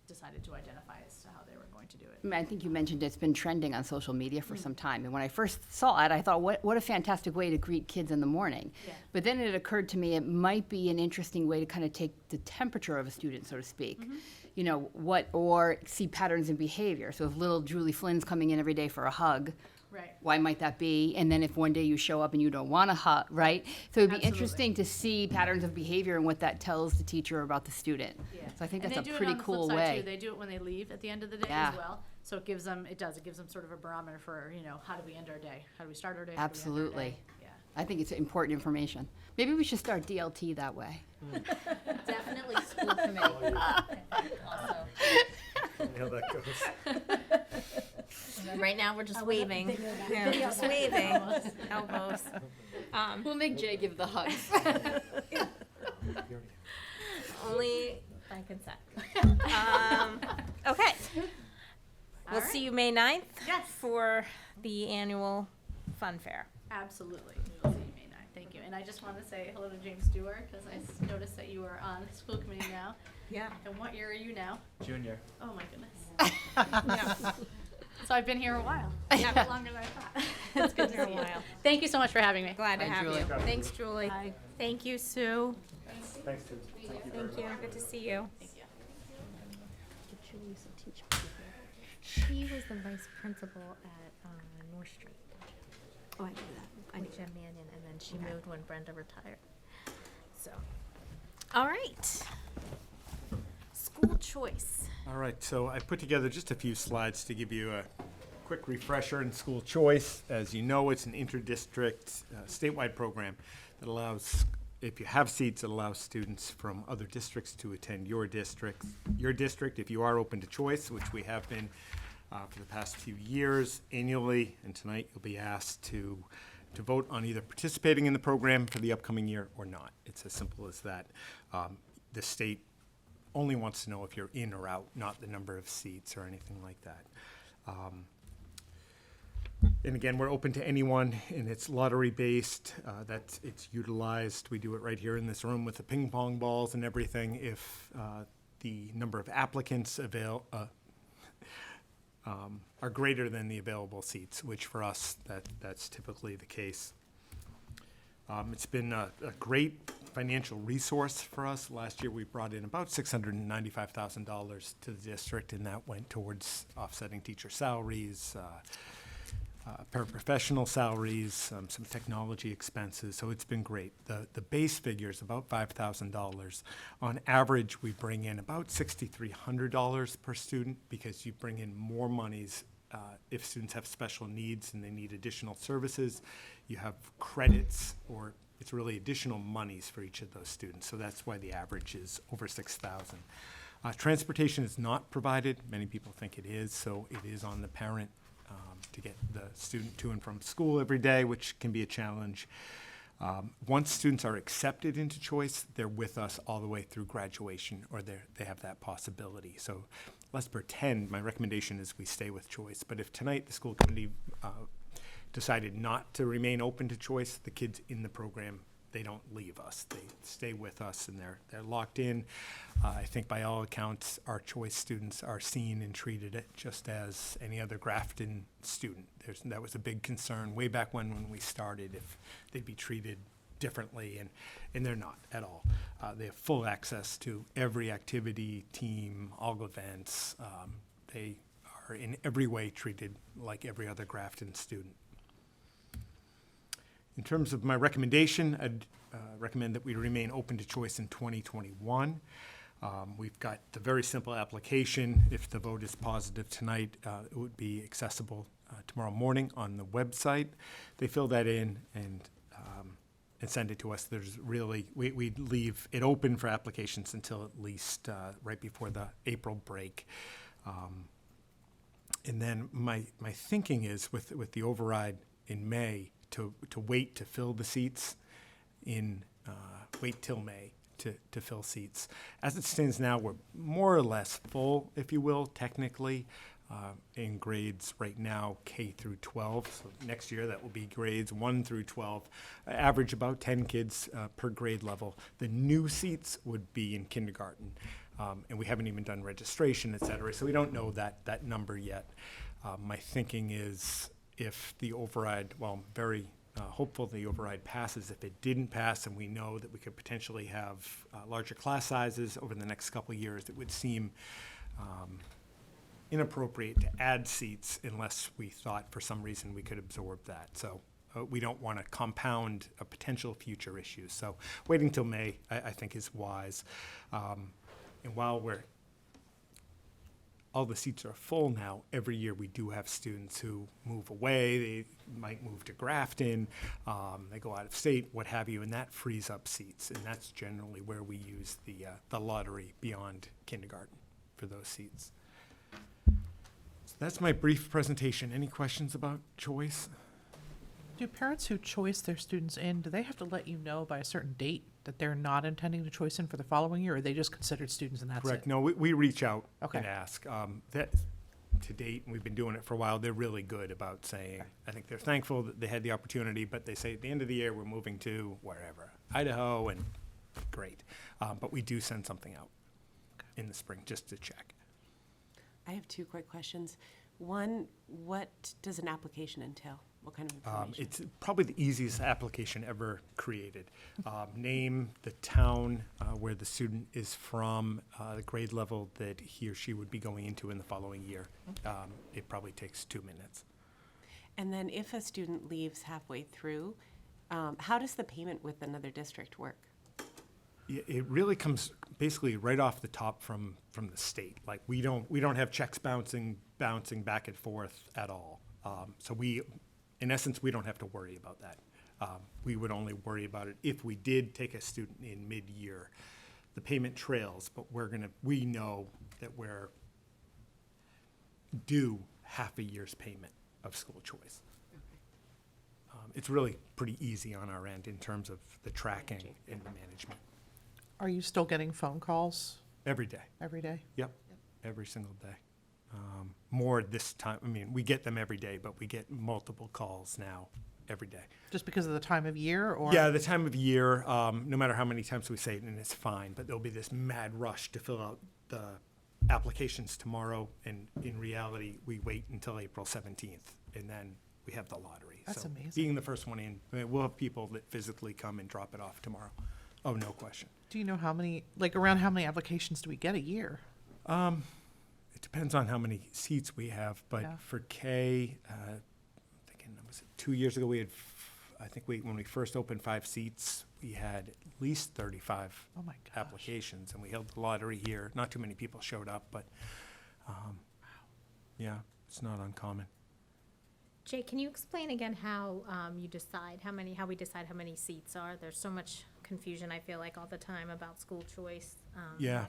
decided to identify as to how they were going to do it.
I mean, I think you mentioned it's been trending on social media for some time. And when I first saw it, I thought, what a fantastic way to greet kids in the morning.
Yeah.
But then it occurred to me it might be an interesting way to kind of take the temperature of a student, so to speak. Or see patterns in behavior. So if little Julie Flynn's coming in every day for a hug,
Right.
why might that be? And then if one day you show up and you don't want to hug, right? So it'd be
Absolutely.
interesting to see patterns of behavior and what that tells the teacher about the student.
Yeah.
So I think
And
that's
they
a
do it
pretty
on the
cool
flip side,
way.
too. They do it when they leave at the end of the day
Yeah.
as well. So it gives them sort of a barometer for, how do we end our day? How do we start our day? How do we end our
Absolutely.
day? Yeah.
I think it's important information. Maybe we should start DLT that way.
Definitely school committee. Also.
See how that goes.
Right now, we're just waving. Yeah, just waving. Elbows.
We'll make Jay give the hugs.
Only by consent. Okay. We'll see you May 9th.
Yes.
For the annual fun fair.
Absolutely. We will see you May 9th. Thank you. And I just want to say hello to James Stewart, because noticed that you are on the school committee now.
Yeah.
And what year are you now?
Junior.
Oh, my goodness. So I've been here a while. Not longer than I thought. It's good to see you. Thank you so much for having me.
Glad to
Bye,
have
Julie.
you. Thanks, Julie.
Bye.
Thank you, Sue.
Thanks, Tim.
Thank you. Good to see you.
Thank you.
She was the vice principal at North Street
Oh, I knew that.
with Jen Mannion, and then she moved when Brenda retired. So, all right. School choice.
All right, so I put together just a few slides to give you a quick refresher in school choice. As you know, it's an interdistrict statewide program that allows, if you have seats, it allows students from other districts to attend your district. Your district, if you are open to choice, which we have been for the past few years annually, and tonight you'll be asked to vote on either participating in the program for the upcoming year or not. It's as simple as that. The state only wants to know if you're in or out, not the number of seats or anything like that. And again, we're open to anyone, and it's lottery-based, that it's utilized. We do it right here in this room with the ping pong balls and everything. If the number of applicants are greater than the available seats, which for us, that's typically the case. It's been a great financial resource for us. Last year, we brought in about $695,000 to the district, and that went towards offsetting teacher salaries, paraprofessional salaries, some technology expenses, so it's been great. The base figure is about $5,000. On average, we bring in about $6,300 per student because you bring in more monies if students have special needs and they need additional services. You have credits, or it's really additional monies for each of those students, so that's why the average is over $6,000. Transportation is not provided. Many people think it is, so it is on the parent to get the student to and from school every day, which can be a challenge. Once students are accepted into choice, they're with us all the way through graduation, or they have that possibility. So let's pretend, my recommendation is we stay with choice. But if tonight the school committee decided not to remain open to choice, the kids in the program, they don't leave us. They stay with us, and they're locked in. I think by all accounts, our choice students are seen and treated just as any other Grafton student. That was a big concern way back when we started, if they'd be treated differently, and they're not at all. They have full access to every activity, team, all events. They are in every way treated like every other Grafton student. In terms of my recommendation, I'd recommend that we remain open to choice in 2021. We've got the very simple application. If the vote is positive tonight, it would be accessible tomorrow morning on the website. They fill that in and send it to us. There's really, we'd leave it open for applications until at least right before the April break. And then my thinking is with the override in May, to wait to fill the seats wait till May to fill seats. As it stands now, we're more or less full, if you will, technically, in grades right now, K through 12. So next year, that will be grades 1 through 12. Average about 10 kids per grade level. The new seats would be in kindergarten. And we haven't even done registration, et cetera, so we don't know that number yet. My thinking is, if the override, well, I'm very hopeful the override passes. If it didn't pass, and we know that we could potentially have larger class sizes over the next couple of years, it would seem inappropriate to add seats unless we thought for some reason we could absorb that. So we don't want to compound a potential future issue. So waiting till May, I think, is wise. And while all the seats are full now, every year we do have students who move away. They might move to Grafton, they go out of state, what have you, and that frees up seats. And that's generally where we use the lottery beyond kindergarten for those seats. So that's my brief presentation. Any questions about choice?
Do parents who choice their students in, do they have to let you know by a certain date that they're not intending to choice in for the following year, or are they just considered students and that's
Correct.
it?
No, we reach out
Okay.
and ask. That, to date, and we've been doing it for a while, they're really good about saying, I think they're thankful that they had the opportunity, but they say at the end of the year, we're moving to wherever, Idaho, and great. But we do send something out in the spring just to check.
I have two quick questions. One, what does an application entail? What kind of information?
It's probably the easiest application ever created. Name, the town where the student is from, the grade level that he or she would be going into in the following year. It probably takes 2 minutes.
And then if a student leaves halfway through, how does the payment with another district work?
It really comes basically right off the top from the state. Like we don't have checks bouncing back and forth at all. So in essence, we don't have to worry about that. We would only worry about it if we did take a student in mid-year. The payment trails, but we know that we're due half a year's payment of school choice. It's really pretty easy on our end in terms of the tracking and the management.
Are you still getting phone calls
Every day.
every day?
Yep, every single day. More this time, I mean, we get them every day, but we get multiple calls now every day.
Just because of the time of year, or?
Yeah, the time of year, no matter how many times we say it, and it's fine, but there'll be this mad rush to fill out the applications tomorrow, and in reality, we wait until April 17th, and then we have the lottery.
That's
So
amazing.
being the first one in, we'll have people that physically come and drop it off tomorrow. Oh, no question.
Do you know how many, like around how many applications do we get a year?
It depends on how many seats we have, but
Yeah.
for K, thinking, was it 2 years ago, we had, I think when we first opened 5 seats, we had at least 35
Oh my gosh.
applications, and we held the lottery here. Not too many people showed up, but, yeah, it's not uncommon.
Jay, can you explain again how you decide how we decide how many seats are? There's so much confusion, I feel like, all the time about school choice.
Yeah.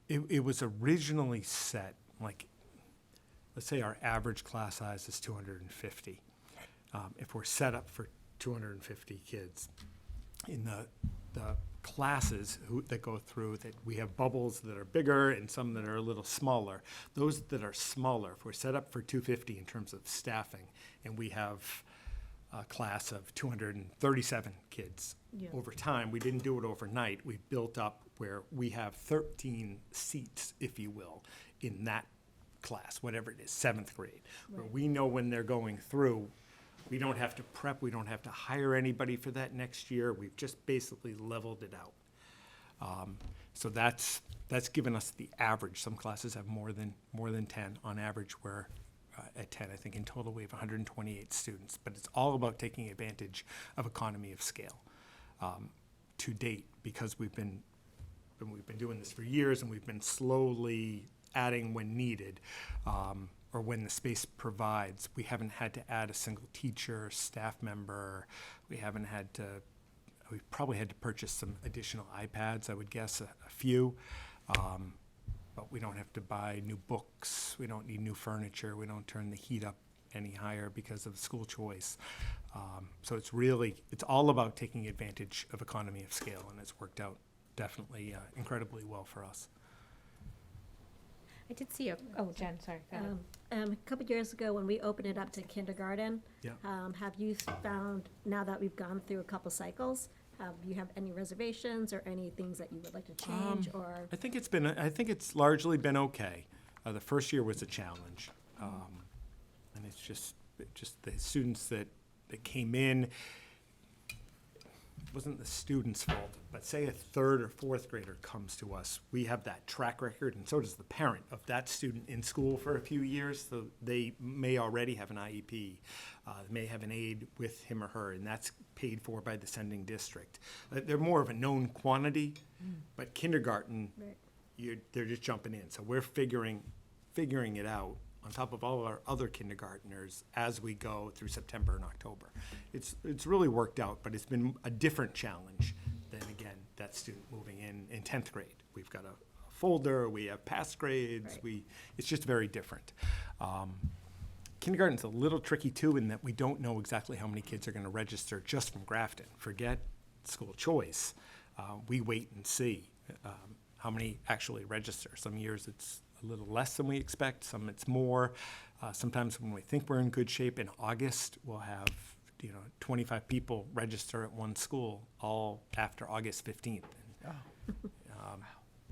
It was originally set, like, let's say our average class size is 250. If we're set up for 250 kids, in the classes that go through, that we have bubbles that are bigger and some that are a little smaller. Those that are smaller, if we're set up for 250 in terms of staffing, and we have a class of 237 kids.
Yeah.
Over time, we didn't do it overnight. We built up where we have 13 seats, if you will, in that class, whatever it is, 7th grade. Where
Right.
we know when they're going through, we don't have to prep, we don't have to hire anybody for that next year. We've just basically leveled it out. So that's given us the average. Some classes have more than 10 on average. We're at 10. I think in total we have 128 students. But it's all about taking advantage of economy of scale. To date, because we've been doing this for years, and we've been slowly adding when needed, or when the space provides. We haven't had to add a single teacher, staff member. We've probably had to purchase some additional iPads, I would guess, a few. But we don't have to buy new books. We don't need new furniture. We don't turn the heat up any higher because of school choice. So it's all about taking advantage of economy of scale, and it's worked out definitely incredibly well for us.
I did see Jen, sorry. Go ahead.
A couple years ago, when we opened it up to kindergarten,
Yeah.
have you found, now that we've gone through a couple cycles, have you have any reservations or any things that you would like to change, or?
I think it's largely been okay. The first year was a challenge. And it's just the students that came in. It wasn't the student's fault, but say a 3rd or 4th grader comes to us, we have that track record, and so does the parent of that student in school for a few years, so they may already have an IEP, may have an aide with him or her, and that's paid for by the sending district. They're more of a known quantity, but kindergarten,
Right.
they're just jumping in, so we're figuring it out on top of all our other kindergartners as we go through September and October. It's really worked out, but it's been a different challenge than, again, that student moving in 10th grade. We've got a folder, we have past grades,
Right.
It's just very different. Kindergarten's a little tricky too, in that we don't know exactly how many kids are gonna register just from Grafton. Forget school choice. We wait and see how many actually register. Some years it's a little less than we expect, some it's more. Sometimes when we think we're in good shape in August, we'll have 25 people register at one school all after August 15th.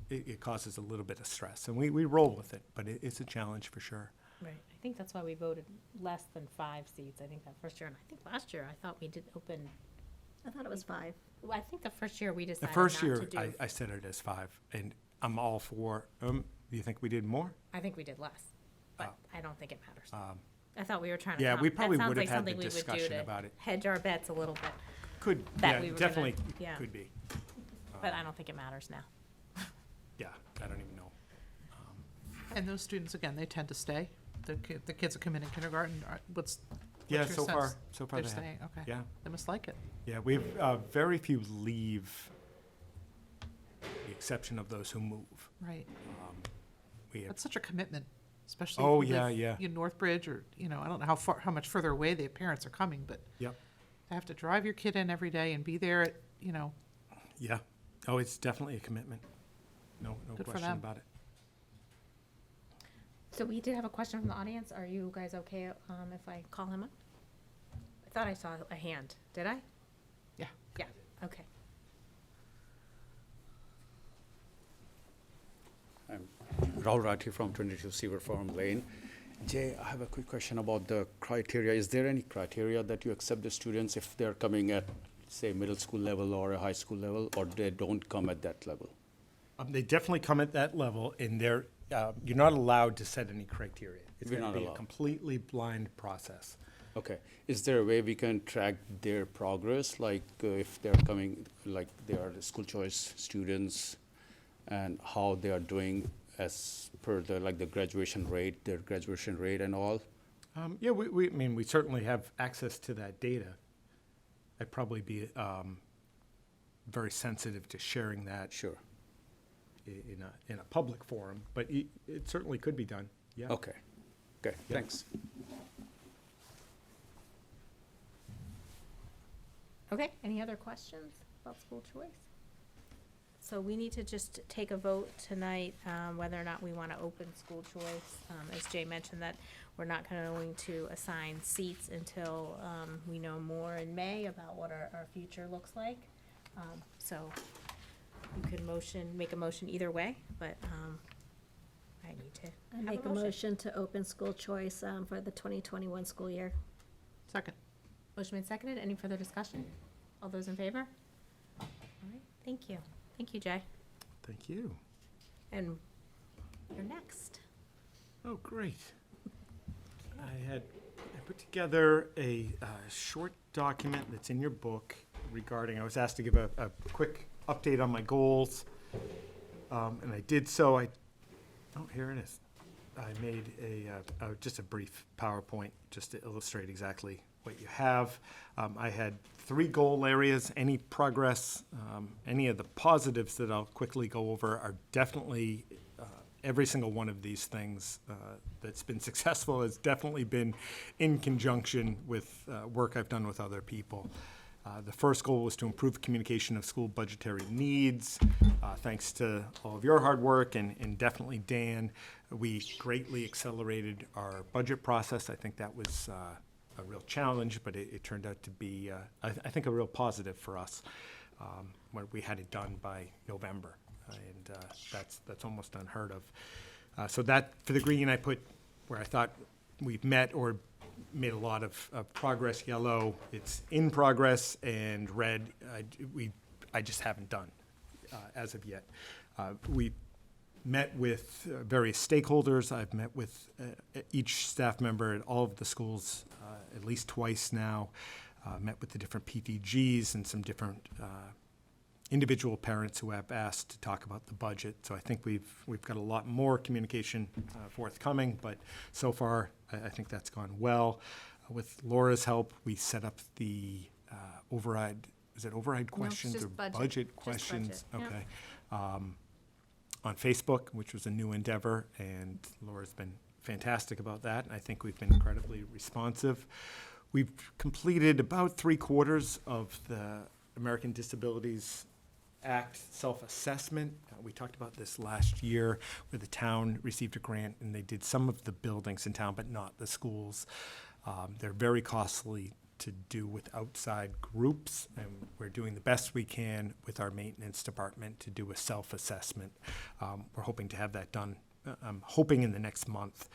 It causes a little bit of stress, and we roll with it, but it's a challenge for sure.
Right. I think that's why we voted less than 5 seats. I think that first year, and I think last year, I thought we did open,
I thought it was 5.
well, I think the first year we
The
decided
first
not
year,
to do.
I set it as 5, and I'm all for, do you think we did more?
I think we did less, but
Oh.
I don't think it matters. I thought we were trying to.
Yeah, we probably
that sounds
would
like
have had
something
the
we would do
discussion
to
about it.
hedge our bets a little bit,
Could,
That
yeah,
we were gonna-
definitely
yeah.
could be.
but I don't think it matters now.
Yeah, I don't even know.
And those students, again, they tend to stay? The kids that come in kindergarten, what's
Yeah,
your
so
sense?
far
They're
they have.
staying, okay.
Yeah,
They must like it.
yeah, we've very few leave, the exception of those who move.
Right.
We have,
That's such a commitment, especially
Oh,
if you
yeah,
live
yeah.
in Northbridge, or, I don't know how much further away their parents are coming, but
yep,
to have to drive your kid in every day and be there at,
yeah. Oh, it's definitely a commitment. No
Good for
question
them.
about it.
So we did have a question from the audience. Are you guys okay if I call him up? I thought I saw a hand. Did I?
Yeah.
Yeah, okay.
I'm Rahul Rathi from 22 Seaver Farm Lane. Jay, I have a quick question about the criteria. Is there any criteria that you accept the students if they're coming at, say, middle school level or a high school level, or they don't come at that level?
They definitely come at that level, and you're not allowed to set any criteria. It's
We're
going
not
to be a
allowed.
completely blind process.
Okay. Is there a way we can track their progress, like if they're coming, like they are school choice students, and how they are doing as per the, like the graduation rate, their graduation rate and all?
Yeah, I mean, we certainly have access to that data. I'd probably be very sensitive to sharing that
Sure.
in a public forum, but it certainly could be done, yeah.
Okay. Okay,
Yeah.
thanks.
Okay, any other questions about school choice? So we need to just take a vote tonight, whether or not we want to open school choice. As Jay mentioned, that we're not going to assign seats until we know more in May about what our future looks like. So you could make a motion either way, but I need to
I
have
make a motion to open school choice for the 2021 school year.
Second.
Motion made, seconded. Any further discussion? All those in favor? All right, thank you. Thank you, Jay.
Thank you.
And you're next.
Oh, great. I put together a short document that's in your book regarding, I was asked to give a quick update on my goals, and I did so. Oh, here it is. I made just a brief PowerPoint just to illustrate exactly what you have. I had 3 goal areas. Any progress, any of the positives that I'll quickly go over are definitely, every single one of these things that's been successful has definitely been in conjunction with work I've done with other people. The first goal was to improve communication of school budgetary needs. Thanks to all of your hard work and definitely Dan, we greatly accelerated our budget process. I think that was a real challenge, but it turned out to be, I think, a real positive for us, where we had it done by November, and that's almost unheard of. So that, for the green, I put where I thought we've met or made a lot of progress. Yellow, it's in progress, and red, I just haven't done as of yet. We met with various stakeholders. I've met with each staff member at all of the schools at least twice now. Met with the different PTGs and some different individual parents who have asked to talk about the budget. So I think we've got a lot more communication forthcoming, but so far I think that's gone well. With Laura's help, we set up the override. Is it override questions
just
or
budget.
budget
Just
questions?
budget,
Okay. On Facebook, which was a new endeavor, and Laura's been fantastic about that. I think we've been incredibly responsive. We've completed about 3/4 of the American Disabilities Act self-assessment. We talked about this last year, where the town received a grant and they did some of the buildings in town, but not the schools. They're very costly to do with outside groups, and we're doing the best we can with our maintenance department to do a self-assessment. We're hoping to have that done, I'm hoping in the next month.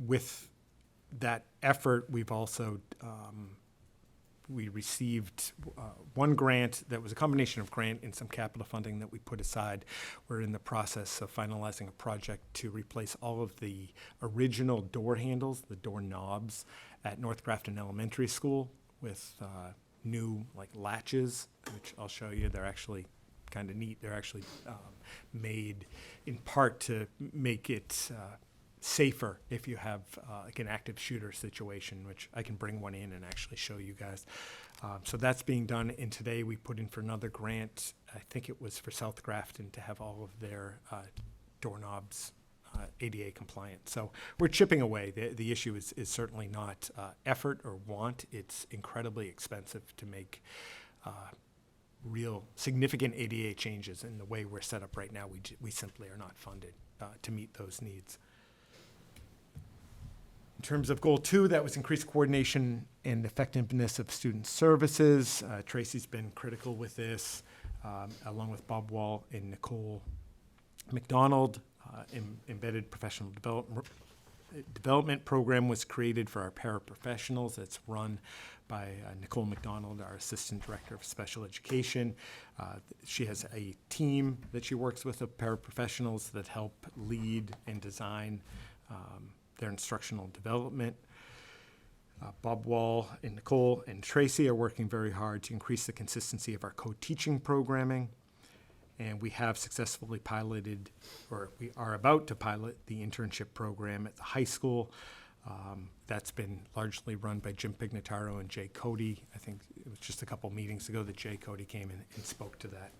With that effort, we've also, we received one grant that was a combination of grant and some capital funding that we put aside. We're in the process of finalizing a project to replace all of the original door handles, the door knobs at North Grafton Elementary School with new latches, which I'll show you. They're actually kind of neat. They're actually made in part to make it safer if you have an active shooter situation, which I can bring one in and actually show you guys. So that's being done, and today we put in for another grant. I think it was for South Grafton to have all of their doorknobs ADA compliant. So we're chipping away. The issue is certainly not effort or want. It's incredibly expensive to make real significant ADA changes. In the way we're set up right now, we simply are not funded to meet those needs. In terms of goal 2, that was increased coordination and effectiveness of student services. Tracy's been critical with this, along with Bob Wall and Nicole McDonald. embedded professional development program was created for our paraprofessionals. It's run by Nicole McDonald, our Assistant Director of Special Education. She has a team that she works with of paraprofessionals that help lead and design their instructional development. Bob Wall and Nicole and Tracy are working very hard to increase the consistency of our co-teaching programming. And we have successfully piloted, or we are about to pilot, the internship program at the high school. That's been largely run by Jim Pignataro and Jay Cody. I think it was just a couple meetings ago that Jay Cody came in and spoke to that.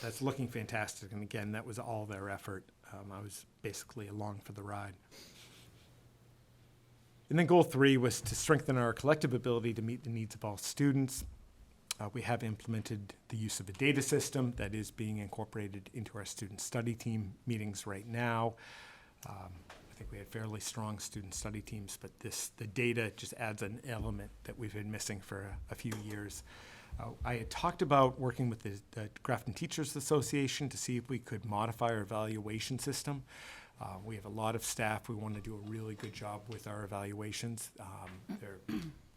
That's looking fantastic. And again, that was all their effort. I was basically along for the ride. And then goal 3 was to strengthen our collective ability to meet the needs of all students. We have implemented the use of a data system that is being incorporated into our student study team meetings right now. I think we had fairly strong student study teams, but the data just adds an element that we've been missing for a few years. I had talked about working with the Grafton Teachers Association to see if we could modify our evaluation system. We have a lot of staff. We want to do a really good job with our evaluations. They're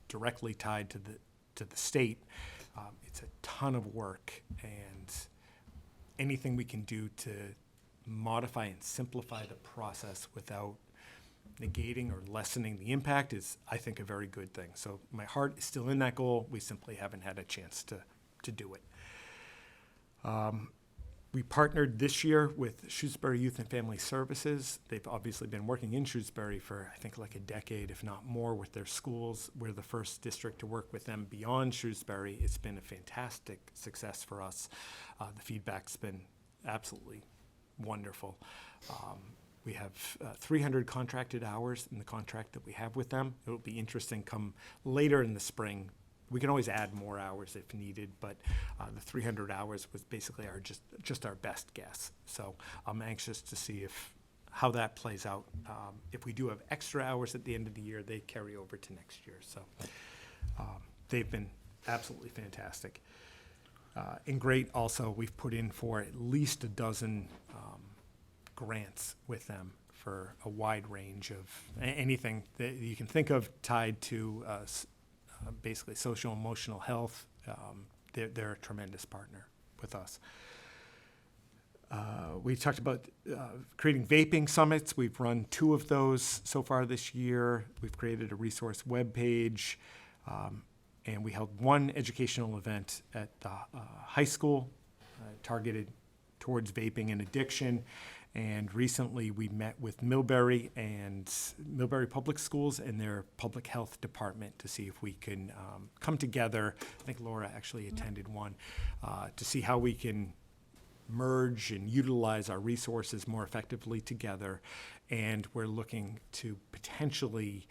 directly tied to the state. It's a ton of work, and anything we can do to modify and simplify the process without negating or lessening the impact is, I think, a very good thing. So my heart is still in that goal. We simply haven't had a chance to do it. We partnered this year with Shrewsbury Youth and Family Services. They've obviously been working in Shrewsbury for, I think, like a decade, if not more, with their schools. We're the first district to work with them beyond Shrewsbury. It's been a fantastic success for us. The feedback's been absolutely wonderful. We have 300 contracted hours in the contract that we have with them. It will be interesting come later in the spring. We can always add more hours if needed, but the 300 hours was basically just our best guess. So I'm anxious to see how that plays out. If we do have extra hours at the end of the year, they carry over to next year. So they've been absolutely fantastic. And great also, we've put in for at least a dozen grants with them for a wide range of anything that you can think of tied to basically social emotional health. They're a tremendous partner with us. We talked about creating vaping summits. We've run 2 of those so far this year. We've created a resource webpage, and we held 1 educational event at the high school targeted towards vaping and addiction. And recently we met with Millbury Public Schools and their public health department to see if we can come together. I think Laura actually attended one to see how we can merge and utilize our resources more effectively together. And we're looking to potentially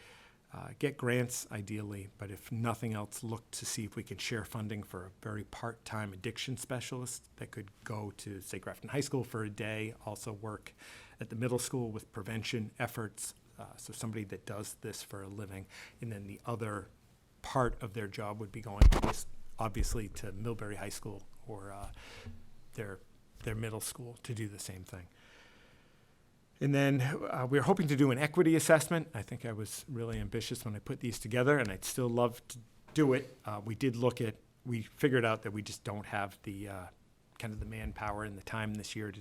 get grants ideally, but if nothing else, look to see if we can share funding for a very part-time addiction specialist that could go to, say, Grafton High School for a day, also work at the middle school with prevention efforts, so somebody that does this for a living. And then the other part of their job would be going obviously to Millbury High School or their middle school to do the same thing. And then we're hoping to do an equity assessment. I think I was really ambitious when I put these together, and I'd still love to do it. We figured out that we just don't have the kind of the manpower and the time this year to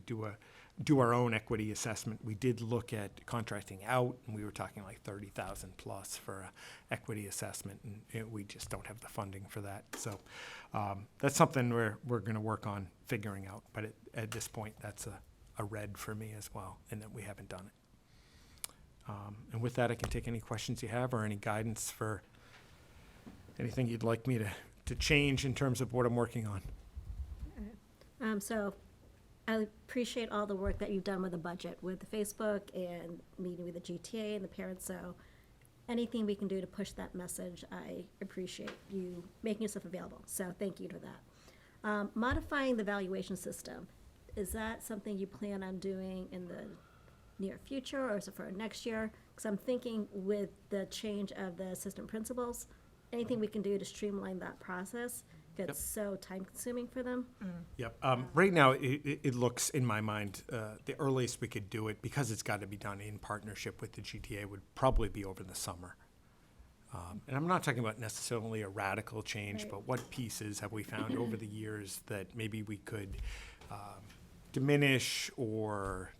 do our own equity assessment. We did look at contracting out, and we were talking like $30,000 plus for an equity assessment, and we just don't have the funding for that. So that's something we're going to work on figuring out. But at this point, that's a red for me as well, and that we haven't done it. And with that, I can take any questions you have or any guidance for anything you'd like me to change in terms of what I'm working on.
So I appreciate all the work that you've done with the budget, with the Facebook and meeting with the GTA and the parents. So anything we can do to push that message, I appreciate you making yourself available. So thank you for that. Modifying the valuation system. Is that something you plan on doing in the near future, or is it for next year? Because I'm thinking with the change of the assistant principals, anything we can do to streamline that process gets so time consuming for them.
Yep. Right now, it looks, in my mind, the earliest we could do it, because it's got to be done in partnership with the GTA, would probably be over the summer. And I'm not talking about necessarily a radical change,
Right.
but what pieces have we found over the years that maybe we could diminish or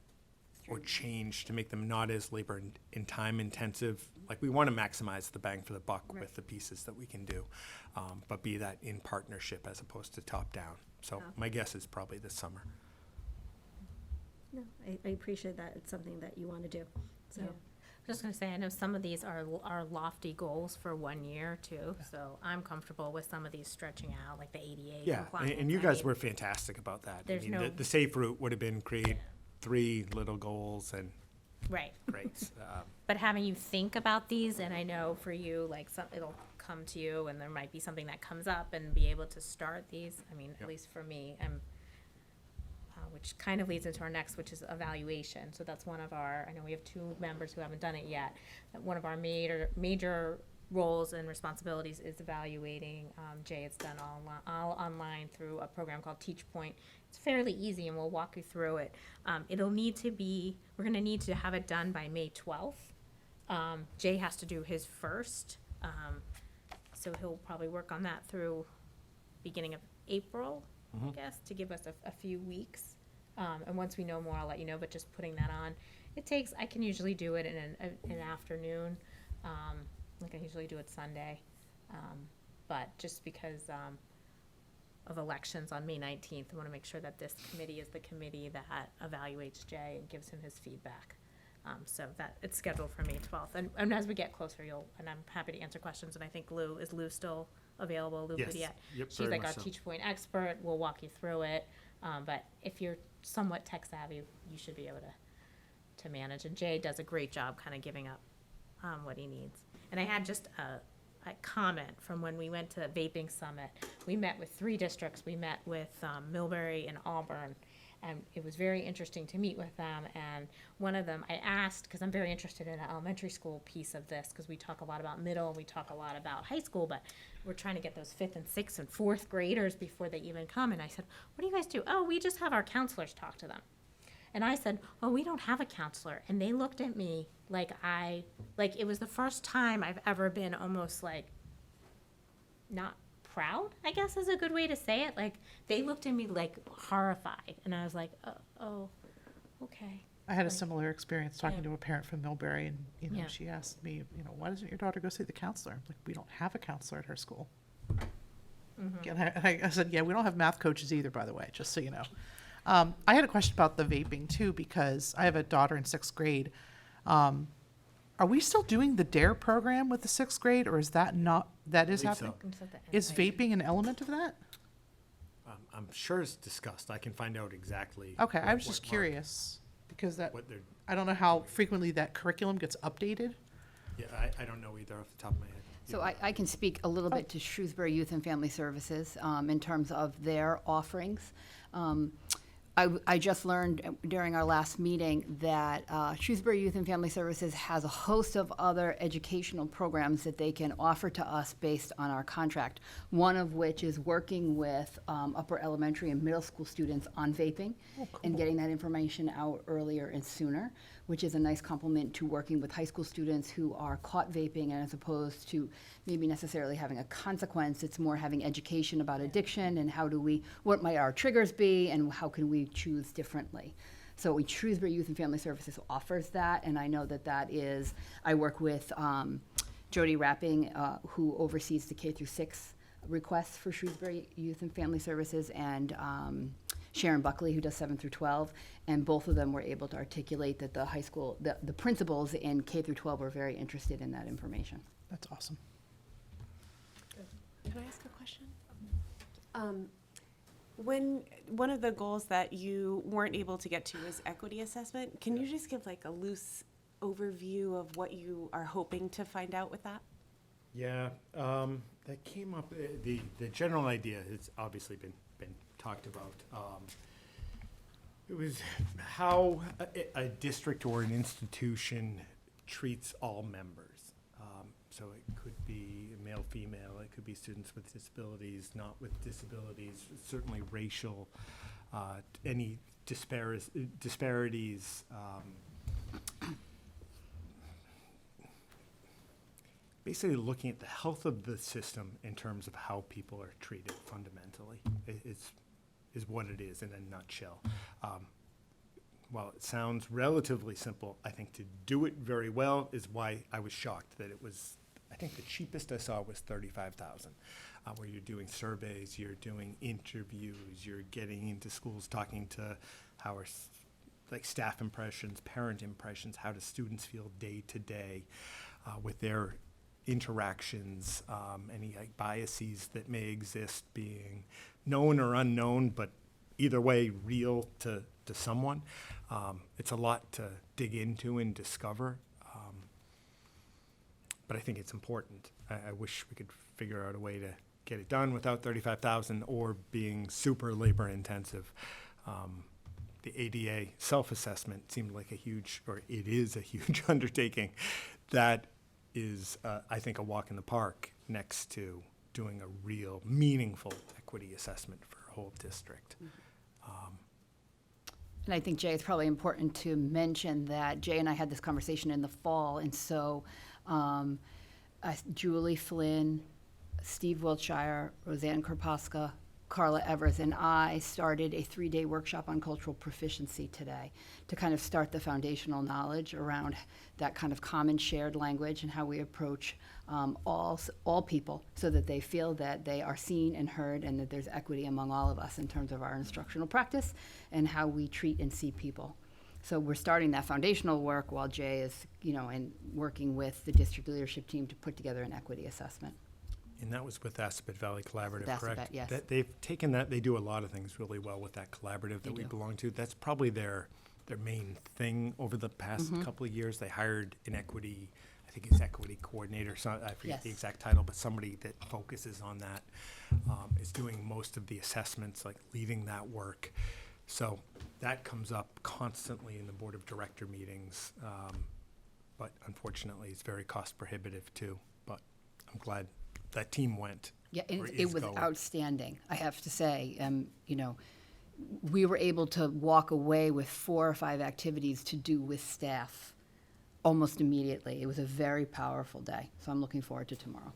change to make them not as labor and time intensive? Like, we want to maximize the bang for the buck with the pieces that we can do, but be that in partnership as opposed to top down. So
Yeah.
my guess is probably this summer.
No, I appreciate that. It's something that you want to do. So,
Yeah. I was just gonna say, I know some of these are lofty goals for 1 year too, so I'm comfortable with some of these stretching out, like the ADA
Yeah,
compliance.
and you
I
guys
mean,
were fantastic about that.
There's
I mean,
no-
the safe route would have been create 3 little goals and
Right.
great.
But having you think about these, and I know for you, like, it'll come to you, and there might be something that comes up, and be able to start these, I mean,
Yep.
at least for me, which kind of leads into our next, which is evaluation. So that's one of our, I know we have 2 members who haven't done it yet. One of our major roles and responsibilities is evaluating. Jay, it's done all online through a program called Teach Point. It's fairly easy, and we'll walk you through it. It'll need to be, we're gonna need to have it done by May 12th. Jay has to do his first, so he'll probably work on that through beginning of April, I guess, to give us a few weeks. And once we know more, I'll let you know, but just putting that on, I can usually do it in an afternoon, like I usually do it Sunday. But just because, of elections on May 19th, I wanna make sure that this committee is the committee that evaluates Jay and gives him his feedback. So that, it's scheduled for May 12th, and as we get closer, and I'm happy to answer questions, and I think is Lou still available, Lou
Yes.
Boudiette?
Yep,
She's
very
like our
much so.
Teach Point expert, we'll walk you through it, but if you're somewhat tech savvy, you should be able to manage, and Jay does a great job kind of giving up, what he needs. And I had just a comment from when we went to Vaping Summit. We met with 3 districts, we met with, Millbury and Auburn, and it was very interesting to meet with them. And one of them, I asked, because I'm very interested in the elementary school piece of this, because we talk a lot about middle, and we talk a lot about high school, but we're trying to get those 5th and 6th and 4th graders before they even come. And I said, what do you guys do? Oh, we just have our counselors talk to them. And I said, oh, we don't have a counselor. And they looked at me like it was the first time I've ever been almost like not proud, I guess is a good way to say it. Like, they looked at me like horrified, and I was like, oh, okay.
I had a
Like-
similar experience talking
Yeah.
to a parent from Millbury, and,
Yeah.
she asked me, why doesn't your daughter go see the counselor? I'm like, we don't have a counselor at her school.
Mm-hmm.
And I said, yeah, we don't have math coaches either, by the way, just so you know. I had a question about the vaping too, because I have a daughter in 6th grade. Are we still doing the DARE program with the 6th grade, or is that not, that is
Believe so.
happening?
I'm just at the end,
Is
right?
vaping an element of that?
I'm sure it's discussed. I can find out exactly.
Okay, I was
what
just
mark-
curious, because that,
What they're,
I don't know how frequently that curriculum gets updated.
yeah, I don't know either off the top of my head.
So I can speak a little bit to Shrewsbury Youth and Family Services in terms of their offerings. I just learned during our last meeting that Shrewsbury Youth and Family Services has a host of other educational programs that they can offer to us based on our contract. One of which is working with upper elementary and middle school students on vaping and getting that information out earlier and sooner, which is a nice complement to working with high school students who are caught vaping, and as opposed to maybe necessarily having a consequence, it's more having education about addiction and what might our triggers be and how can we choose differently. So Shrewsbury Youth and Family Services offers that, and I know that is, I work with Jody Rapping, who oversees the K through 6 requests for Shrewsbury Youth and Family Services, and Sharon Buckley, who does 7 through 12, and both of them were able to articulate that the high school, the principals in K through 12 were very interested in that information.
That's awesome.
Can I ask a question? When one of the goals that you weren't able to get to was equity assessment, can you just give like a loose overview of what you are hoping to find out with that?
Yeah, that came up, the general idea has obviously been talked about. It was how a district or an institution treats all members. So it could be male male, female. It could be students with disabilities, not with disabilities, certainly racial, any disparities. Basically looking at the health of the system in terms of how people are treated fundamentally is what it is in a nutshell. While it sounds relatively simple, I think to do it very well is why I was shocked that it was, I think the cheapest I saw was $35,000, where you're doing surveys, you're doing interviews, you're getting into schools, talking to how are like staff impressions, parent impressions, how do students feel day to day with their interactions, any like biases that may exist being known or unknown, but either way real to someone. It's a lot to dig into and discover, but I think it's important. I wish we could figure out a way to get it done without $35,000 or being super labor intensive. The ADA self-assessment seemed like a huge, or it is a huge undertaking. That is, I think, a walk in the park next to doing a real meaningful equity assessment for a whole district.
And I think, Jay, it's probably important to mention that Jay and I had this conversation in the fall, and so Julie Flynn, Steve Wiltshire, Roseanne Karpaska, Carla Evers, and I started a 3-day workshop on cultural proficiency today to kind of start the foundational knowledge around that kind of common shared language and how we approach all people so that they feel that they are seen and heard and that there's equity among all of us in terms of our instructional practice and how we treat and see people. So we're starting that foundational work while Jay is, and working with the district leadership team to put together an equity assessment.
And that was with Assabet Valley Collaborative,
With
correct?
Assabet, yes.
They've taken that, they do a lot of things really well with that collaborative that we
do.
belong to. That's probably their main thing over the past couple of years. They hired an equity, I think it's equity coordinator, so I forget the
Yes.
exact title, but somebody that focuses on that, is doing most of the assessments, like leading that work. So that comes up constantly in the board of director meetings, but unfortunately, it's very cost prohibitive too. But I'm glad that team went.
Yeah,
or
it
is
was
going.
outstanding, I have to say. We were able to walk away with 4 or 5 activities to do with staff almost immediately. It was a very powerful day, so I'm looking forward to tomorrow.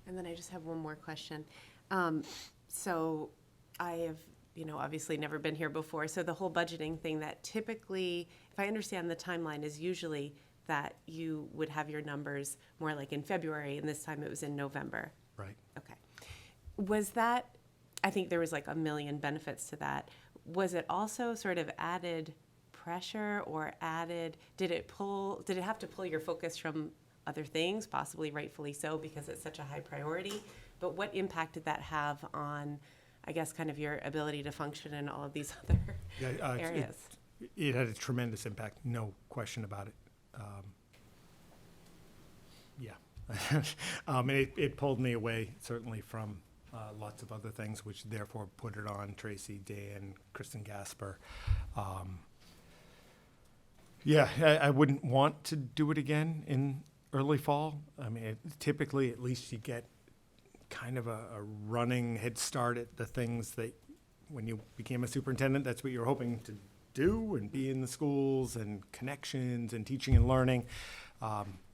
And then I just have one more question. So I have, obviously never been here before. So the whole budgeting thing that typically, if I understand the timeline, is usually that you would have your numbers more like in February, and this time it was in November.
Right.
Okay. Was that, I think there was like a million benefits to that. Was it also sort of added pressure or did it have to pull your focus from other things, possibly rightfully so because it's such a high priority? But what impact did that have on, I guess, kind of your ability to function in all of these other areas?
It had a tremendous impact, no question about it. And it pulled me away certainly from lots of other things, which therefore put it on Tracy, Dan, Kristen Gasper. I wouldn't want to do it again in early fall. I mean, typically at least you get kind of a running head start at the things that when you became a superintendent, that's what you were hoping to do and be in the schools and connections and teaching and learning.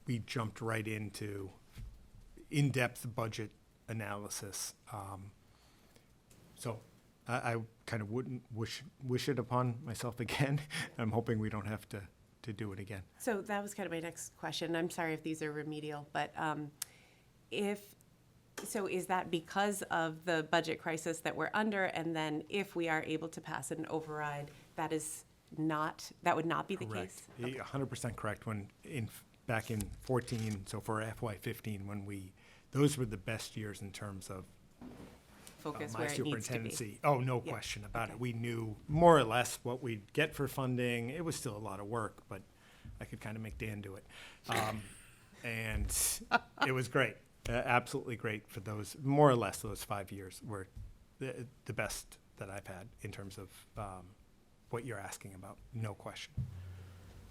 We jumped right into in-depth budget analysis. So I kind of wouldn't wish it upon myself again. I'm hoping we don't have to do it again.
So that was kind of my next question. I'm sorry if these are remedial, but is that because of the budget crisis that we're under, and then if we are able to pass an override, that would not be the
Correct.
case?
Yeah, 100% correct. Back in 14, so for FY15, those were the best years in terms of
Focus
my
where it needs to be.
superintendency. Oh, no
Yeah.
question about
Okay.
it. We knew more or less what we'd get for funding. It was still a lot of work, but I could kind of make Dan do it. And it was great, absolutely great for those, more or less those 5 years were the best that I've had in terms of what you're asking about, no question.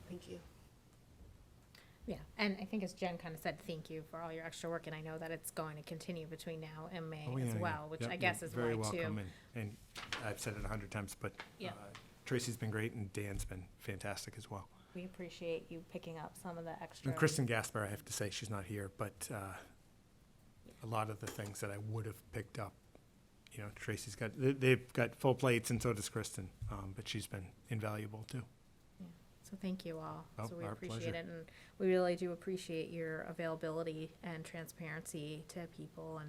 Thank you.
Yeah, and I think as Jen kind of said, thank you for all your extra work, and I know that it's going to continue between now and May
Oh, yeah,
as
yeah.
well, which
Yep,
I
you're
guess is
very
why too.
welcome, and I've said it 100 times, but
Yeah.
Tracy's been great, and Dan's been fantastic as well.
We appreciate you picking up some of the extra.
And Kristen Gasper, I have to say, she's not here, but a lot of the things that I would have picked up, you know, Tracy's got, they've got full plates, and so does Kristen, but she's been invaluable too.
So thank you all.
Oh,
So we
our
appreciate
pleasure.
it, and we really do appreciate your availability and transparency to people,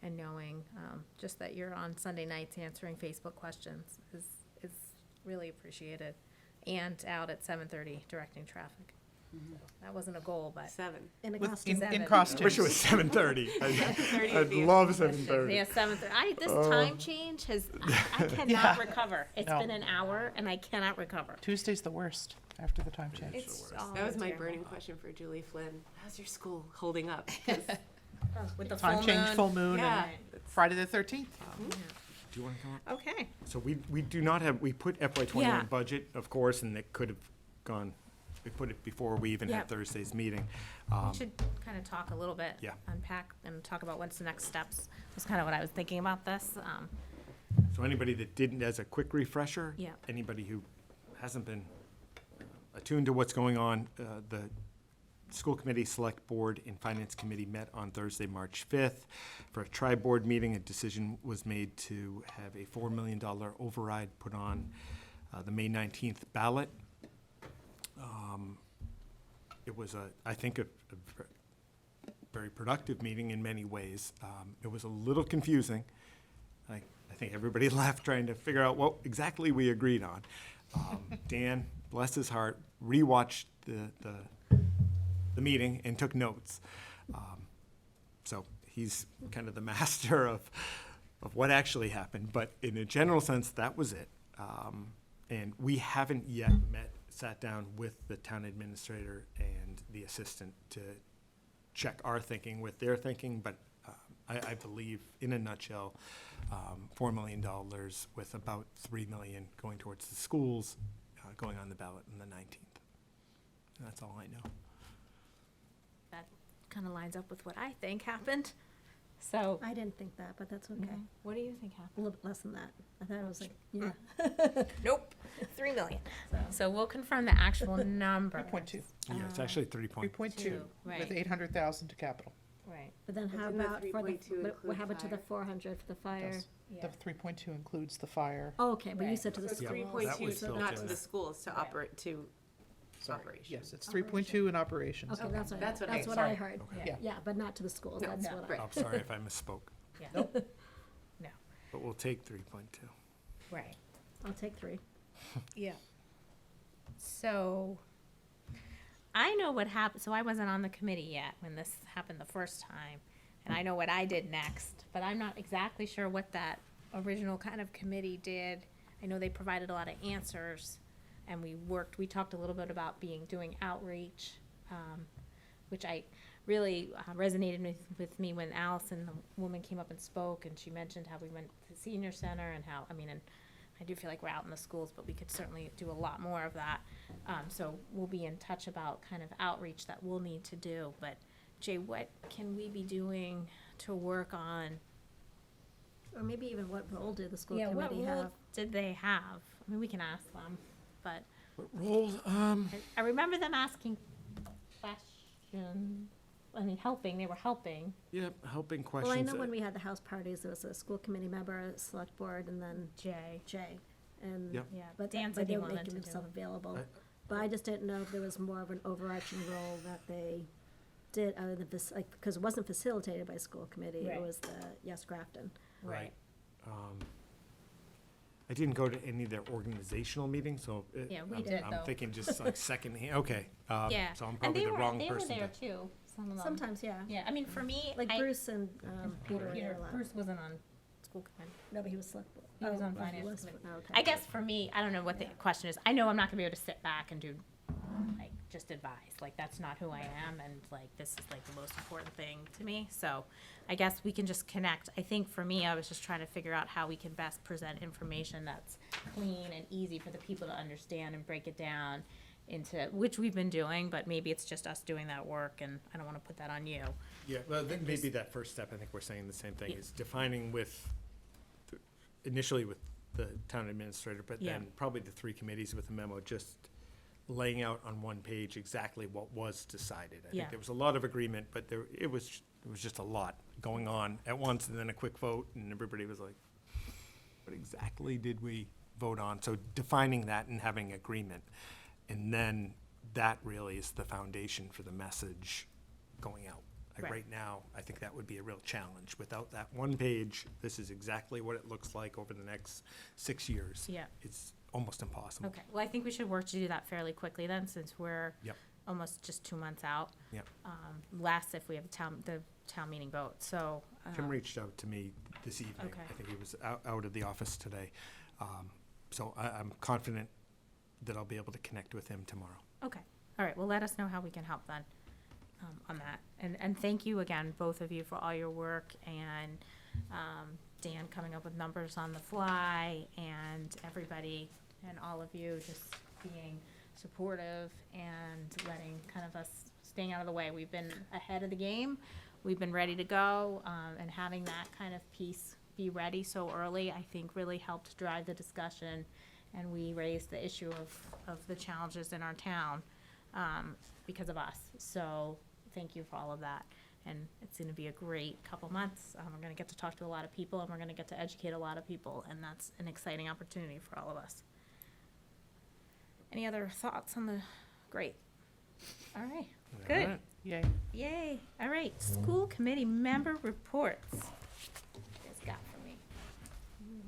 and knowing, just that you're on Sunday nights answering Facebook questions is really appreciated. And out at 7:30 directing traffic. That wasn't a goal, but.
7.
In a
With-
costume.
in
Seven.
I
costume.
wish it was 7:30.
7:30 would
I'd
be a
love
suggestion.
7:30.
Yeah, 7:30. This time change has, I cannot
Yeah.
recover. It's
No.
been an hour and I cannot recover.
Tuesday's the worst after the time change.
That was my
terrible.
burning question for Julie Flynn. How's your school holding up? 'Cause,
With the
Time
full
change,
moon.
full moon,
yeah,
and Friday the 13th.
Do you want to come up?
Okay.
So we do not have, we put FY '21
Yeah.
budget, of course, and it could have gone, we put it before we even
Yeah.
had Thursday's meeting.
We should kind of talk a little bit.
Yeah.
Unpack and talk about what's the next steps. Was kind of what I was thinking about this.
So anybody that didn't, as a quick refresher.
Yeah.
Anybody who hasn't been attuned to what's going on, the School Committee, Select Board, and Finance Committee met on Thursday, March 5th. For a tri-board meeting, a decision was made to have a $4 million override put on the May 19th ballot. It was, I think, a very productive meeting in many ways. It was a little confusing. I think everybody left trying to figure out what exactly we agreed on. Dan, bless his heart, rewatched the meeting and took notes. So he's kind of the master of what actually happened. But in a general sense, that was it. And we haven't yet sat down with the town administrator and the assistant to check our thinking with their thinking. But I believe, in a nutshell, $4 million with about $3 million going towards the schools, going on the ballot on the 19th. And that's all I know.
That kind of lines up with what I think happened. So.
I didn't think that, but that's okay.
What do you think happened?
A little bit less than that. I thought it was like, yeah.
Nope. 3 million. So we'll confirm the actual number.
3.2.
Yeah, it's actually 3.2.
3.2
Right.
with 800,000 to capital.
Right.
But then how
Didn't the
about for the,
3.2
what
include
happened to the
fire?
400 for the fire?
Does.
Yeah.
The 3.2 includes the fire.
Oh, okay, but you
Right.
said to the
So it's
Yeah,
school.
that
3.2,
was
so
built
not
in
to the
there.
schools, to operate, to
Sorry.
operations.
Yes, it's 3.2 in operations.
Okay, that's what,
That's what I-
that's what
sorry.
I heard.
Yeah.
Yeah, but not to the schools,
No,
that's
no,
what I.
right.
I'm sorry if I misspoke,
Yeah. No.
but we'll take 3.2.
Right.
I'll take 3.
Yeah. So, I know what happened, so I wasn't on the committee yet when this happened the first time, and I know what I did next, but I'm not exactly sure what that original kind of committee did. I know they provided a lot of answers, and we talked a little bit about doing outreach, which I really resonated with me when Allison, the woman, came up and spoke, and she mentioned how we went to the senior center and how, and I do feel like we're out in the schools, but we could certainly do a lot more of that. So we'll be in touch about kind of outreach that we'll need to do. But Jay, what can we be doing to work on?
Or maybe even what role did the school
What
committee
role
have?
did they have? I mean, we can ask them, but
What role?
I remember them asking questions. I mean, helping, they were helping.
Yeah, helping
Well, I
questions.
know when we had the house parties, there was a school committee member, a select board, and then
Jay.
Jay. And,
Yep.
Yeah,
but
Dan
but
said
they
he
were
wanted
making
to do
themselves
it.
available.
I-
But I just didn't know if there was more of an overarching role that they did, other than, because it wasn't facilitated by school committee,
Right.
it was the Yes Grafton.
Right. I didn't go to any of their organizational meetings, so
Yeah, we
I'm,
did,
I'm
though.
thinking just like secondhand. Okay,
Yeah.
so I'm
And
probably
they
the
were,
wrong
they were
person.
there
to-
too, some of them.
Sometimes, yeah.
Yeah, I mean, for me,
Like
I-
Bruce and Peter were
Peter,
there a lot.
Bruce wasn't on school committee.
No, but he was select board.
He was
Oh,
on
well, he
finance
was-
committee.
oh, okay.
I guess for me, I don't know what the question is. I know I'm not gonna be able to sit back and do, like, just advise. Like, that's not who I am, and like, this is like the most important thing to me. So I guess we can just connect. I think for me, I was just trying to figure out how we can best present information that's clean and easy for the people to understand and break it down. into, which we've been doing, but maybe it's just us doing that work, and I don't want to put that on you.
Yeah, well, I think maybe that first step, I think we're saying the same thing, is defining initially with the town administrator, but
Yeah.
then probably the three committees with the memo, just laying out on one page exactly what was decided. I
Yeah.
think there was a lot of agreement, but it was just a lot going on at once, and then a quick vote, and everybody was like, what exactly did we vote on? So defining that and having agreement, and then that really is the foundation for the message going out. Like
Right.
right now, I think that would be a real challenge. Without that one page, this is exactly what it looks like over the next 6 years.
Yeah.
It's almost impossible.
Okay, well, I think we should work to do that fairly quickly then, since we're
Yep.
almost just 2 months out.
Yep.
Last if we have the town meeting vote, so.
Kim reached out to me this evening.
Okay.
I think he was out of the office today. So I'm confident that I'll be able to connect with him tomorrow.
Okay, all right, well, let us know how we can help then, on that. And thank you again, both of you, for all your work, and, Dan coming up with numbers on the fly, and everybody, and all of you just being supportive and letting kind of us, staying out of the way. We've been ahead of the game, we've been ready to go, and having that kind of piece be ready so early, I think really helped drive the discussion, and we raised the issue of the challenges in our town, because of us. So, thank you for all of that. And it's gonna be a great couple months. We're gonna get to talk to a lot of people, and we're gonna get to educate a lot of people, and that's an exciting opportunity for all of us. Any other thoughts on the, great. All right, good.
All right.
Yay.
Yay. All right, school committee member reports. What you guys got for me?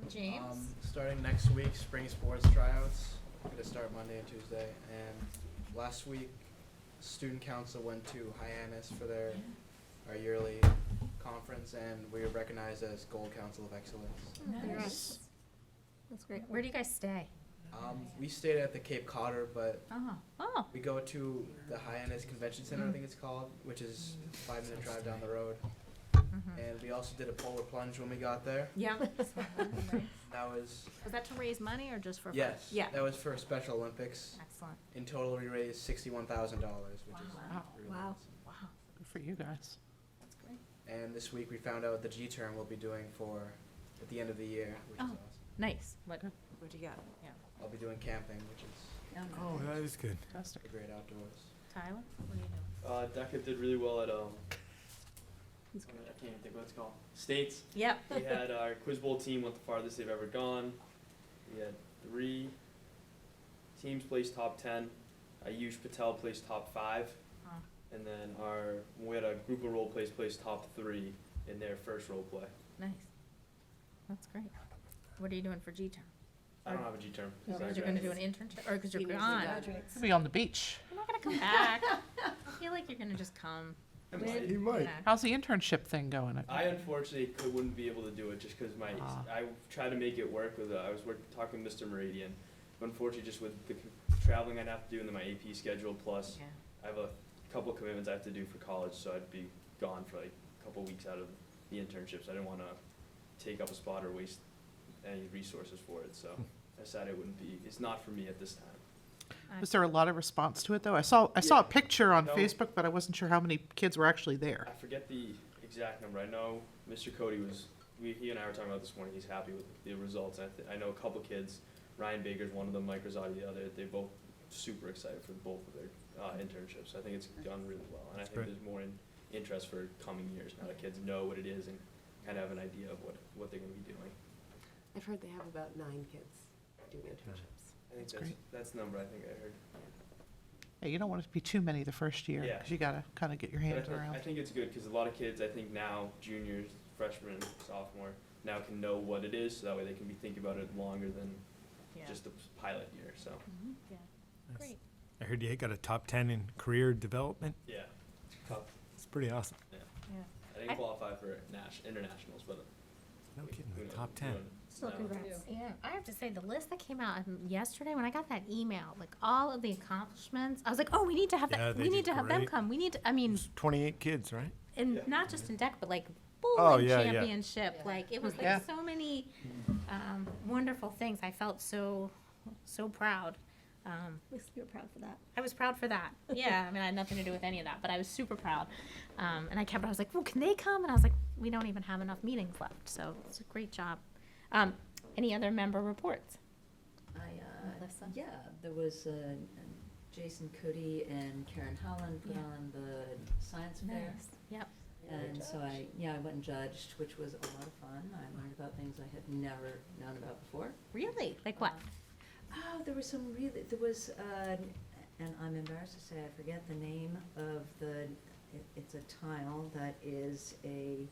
James?
Starting next week, spring sports tryouts. Gonna start Monday and Tuesday. And last week, student council went to Hyannis for our yearly conference, and we were recognized as Gold Council of Excellence.
Congrats. That's great.
Where do you guys stay?
We stayed at the Cape Codder, but
Oh,
we go to the Hyannis Convention Center, I think it's called, which is a 5-minute drive down the road. And we also did a polar plunge when we got there.
yeah.
That was,
Was that to raise money or just for fun?
yes,
Yeah.
that was for Special Olympics.
Excellent.
In total, we raised $61,000, which is
Wow.
really
Wow.
awesome.
Wow,
Good for you guys.
that's great.
And this week we found out the G term we'll be doing at the end of the year, which is
Oh.
awesome.
Nice. What?
What you got?
Yeah.
I'll be doing camping, which is
Oh, that is good.
Fantastic.
the great outdoors.
Tyler, what are you doing?
DECA did really well at I can't even think what it's called. States.
Yep.
We had our Quiz Bowl team went the farthest they've ever gone. We had 3 teams placed top 10. Ayush Patel placed top 5.
Wow.
And then we had a group of role plays placed top 3 in their first role play.
Nice. That's great. What are you doing for G-term?
I don't have a G term.
Because you're gonna do an internship, or because you're
Seniors
gone?
and graduates.
Could be on the beach.
You're not gonna come back. I feel like you're gonna just come.
He might.
Yeah.
How's the internship thing going?
I unfortunately wouldn't be able to do it just because
Ah.
I tried to make it work with I was talking with Mr. Meridian, but unfortunately just with the traveling I'd have to do and then my AP schedule plus
Yeah.
I have a couple commitments I have to do for college, so I'd be gone for like a couple weeks out of the internships. I didn't want to take up a spot or waste any resources for it, so I decided it's not for me at this time.
Was there a lot of response to it, though? I saw a picture on
No.
Facebook, but I wasn't sure how many kids were actually there.
I forget the exact number. I know Mr. Cody he and I were talking about this morning, he's happy with the results. I know a couple kids, Ryan Baker's one of them, Mike Rosati the other, they're both super excited for both of their internships. I think it's done really well, and I think
great.
there's more interest for coming years now that kids know what it is and kind of have an idea of what they're going to be doing.
I've heard they have about 9 kids doing internships.
I think
That's great.
that's the number I think I heard.
Yeah, you don't want it to be too many the first year,
Yeah.
because you gotta kind of get your
But
hands
I
around.
think it's good because a lot of kids, I think now, juniors, freshmen, sophomore, now can know what it is, so that way they can be thinking about it longer than
Yeah.
just the pilot year, so.
Yeah. Great.
I heard you got a top 10 in career development.
Yeah, tough.
It's pretty awesome.
Yeah.
I didn't qualify for internationals, but
No kidding,
who knows?
top 10.
Still
No.
congrats.
Yeah, I have to say, the list that came out yesterday, when I got that email, like all of the accomplishments, I was like, oh, we need to have
Yeah,
that,
they
we need
did
to have them
great.
come, we need to, I mean,
28 kids, right?
and
Yeah.
not just in deck, but like
Oh,
bowling
yeah, yeah.
championship, like, it was like
Yeah.
so many, wonderful things. I felt so proud
You're proud for that.
I was proud for that. Yeah, I mean, I had nothing to do with any of that, but I was super proud. And I was like, well, can they come? And I was like, we don't even have enough meetings left, so it's a great job. Any other member reports?
Melissa?
Yeah, there was Jason Cody and Karen Holland put
Yeah.
on the science fair.
Yep.
And so I went and judged, which was a lot of fun. I learned about things I had never known about before.
Really? Like what?
Oh, there was and I'm embarrassed to say, I forget the name of it's a tile that is you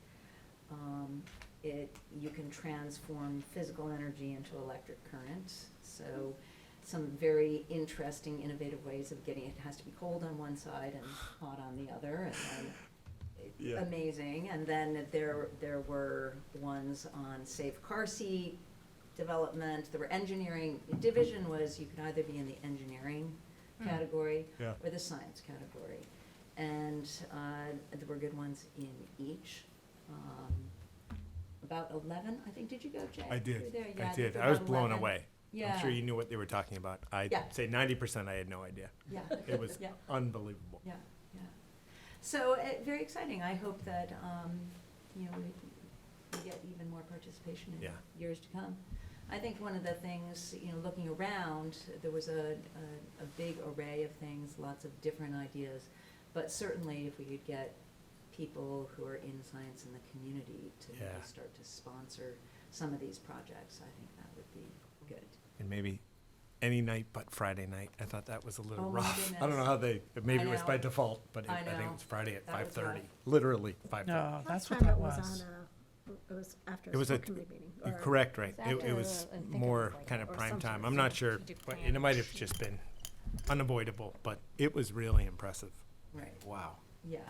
can transform physical energy into electric current. So some very interesting, innovative ways of getting it. It has to be cold on one side and hot on the other, and then
Yeah.
amazing. And then there were ones on safe car seat development. There were engineering. The division was you could either be in the engineering category
Yeah.
or the science category. And there were good ones in each. About 11, I think. Did you go, Jay?
I
You
did.
were there? Yeah,
I
think
did.
there
I
were
was
about
blown
11.
away.
Yeah.
I'm sure you knew what they were talking about. I'd
Yeah.
say 90% I had no idea.
Yeah.
It was
Yeah.
unbelievable.
Yeah, yeah. So, very exciting. I hope that, we get even more participation in
Yeah.
years to come. I think one of the things, looking around, there was a big array of things, lots of different ideas. But certainly if we could get people who are in science in the community to maybe
Yeah.
start to sponsor some of these projects, I think that would be good.
And maybe any night but Friday night. I thought that was a little
Oh, my
rough. I don't know
goodness.
how maybe it was
know.
by default, but
I
I think
know.
it was Friday at
That was
5:30.
rough.
Literally 5:30.
No, that's what
Last time
that
it was
was.
it was after
It
a
was
school
a-
committee meeting.
You're
or-
correct, right?
It's
It
after
was
I think it
more
was like-
kind of
or
prime
some
time.
sort
I'm
of
not sure,
strategic
but
plan.
it might have just been unavoidable, but it was really impressive.
Right.
Wow.
Yeah,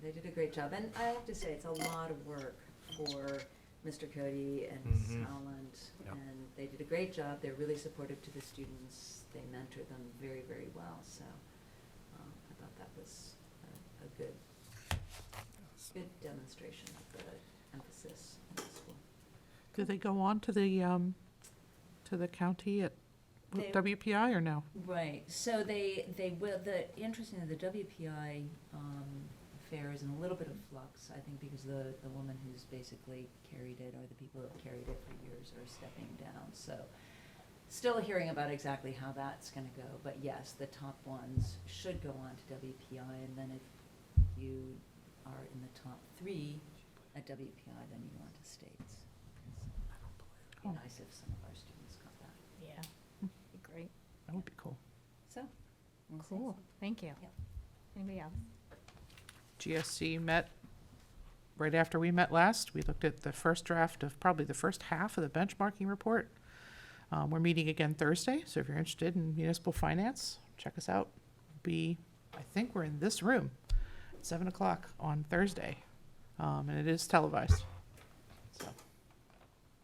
they did a great job. And I have to say, it's a lot of work for Mr. Cody and Mrs.
Mhm.
Howland.
Yep.
And they did a great job. They're really supportive to the students. They mentor them very, very well. So I thought that was a good demonstration of the emphasis in the school.
Do they go on to the county at
They-
WPI or no?
Right, so they will, interestingly, the WPI fair is in a little bit of flux, I think, because the woman who's basically carried it, or the people that carried it for years are stepping down, so still hearing about exactly how that's gonna go, but yes, the top ones should go on to WPI, and then if you are in the top 3 at WPI, then you go on to states. It'd be
Oh.
nice if some of our students got that,
Yeah. Be great.
That would be cool.
so. we'll see.
Cool. Thank you.
Yep.
Anybody else?
GSC met right after we met last. We looked at the first draft of probably the first half of the benchmarking report. We're meeting again Thursday, so if you're interested in municipal finance, check us out. I think we're in this room at 7 o'clock on Thursday, and it is televised. So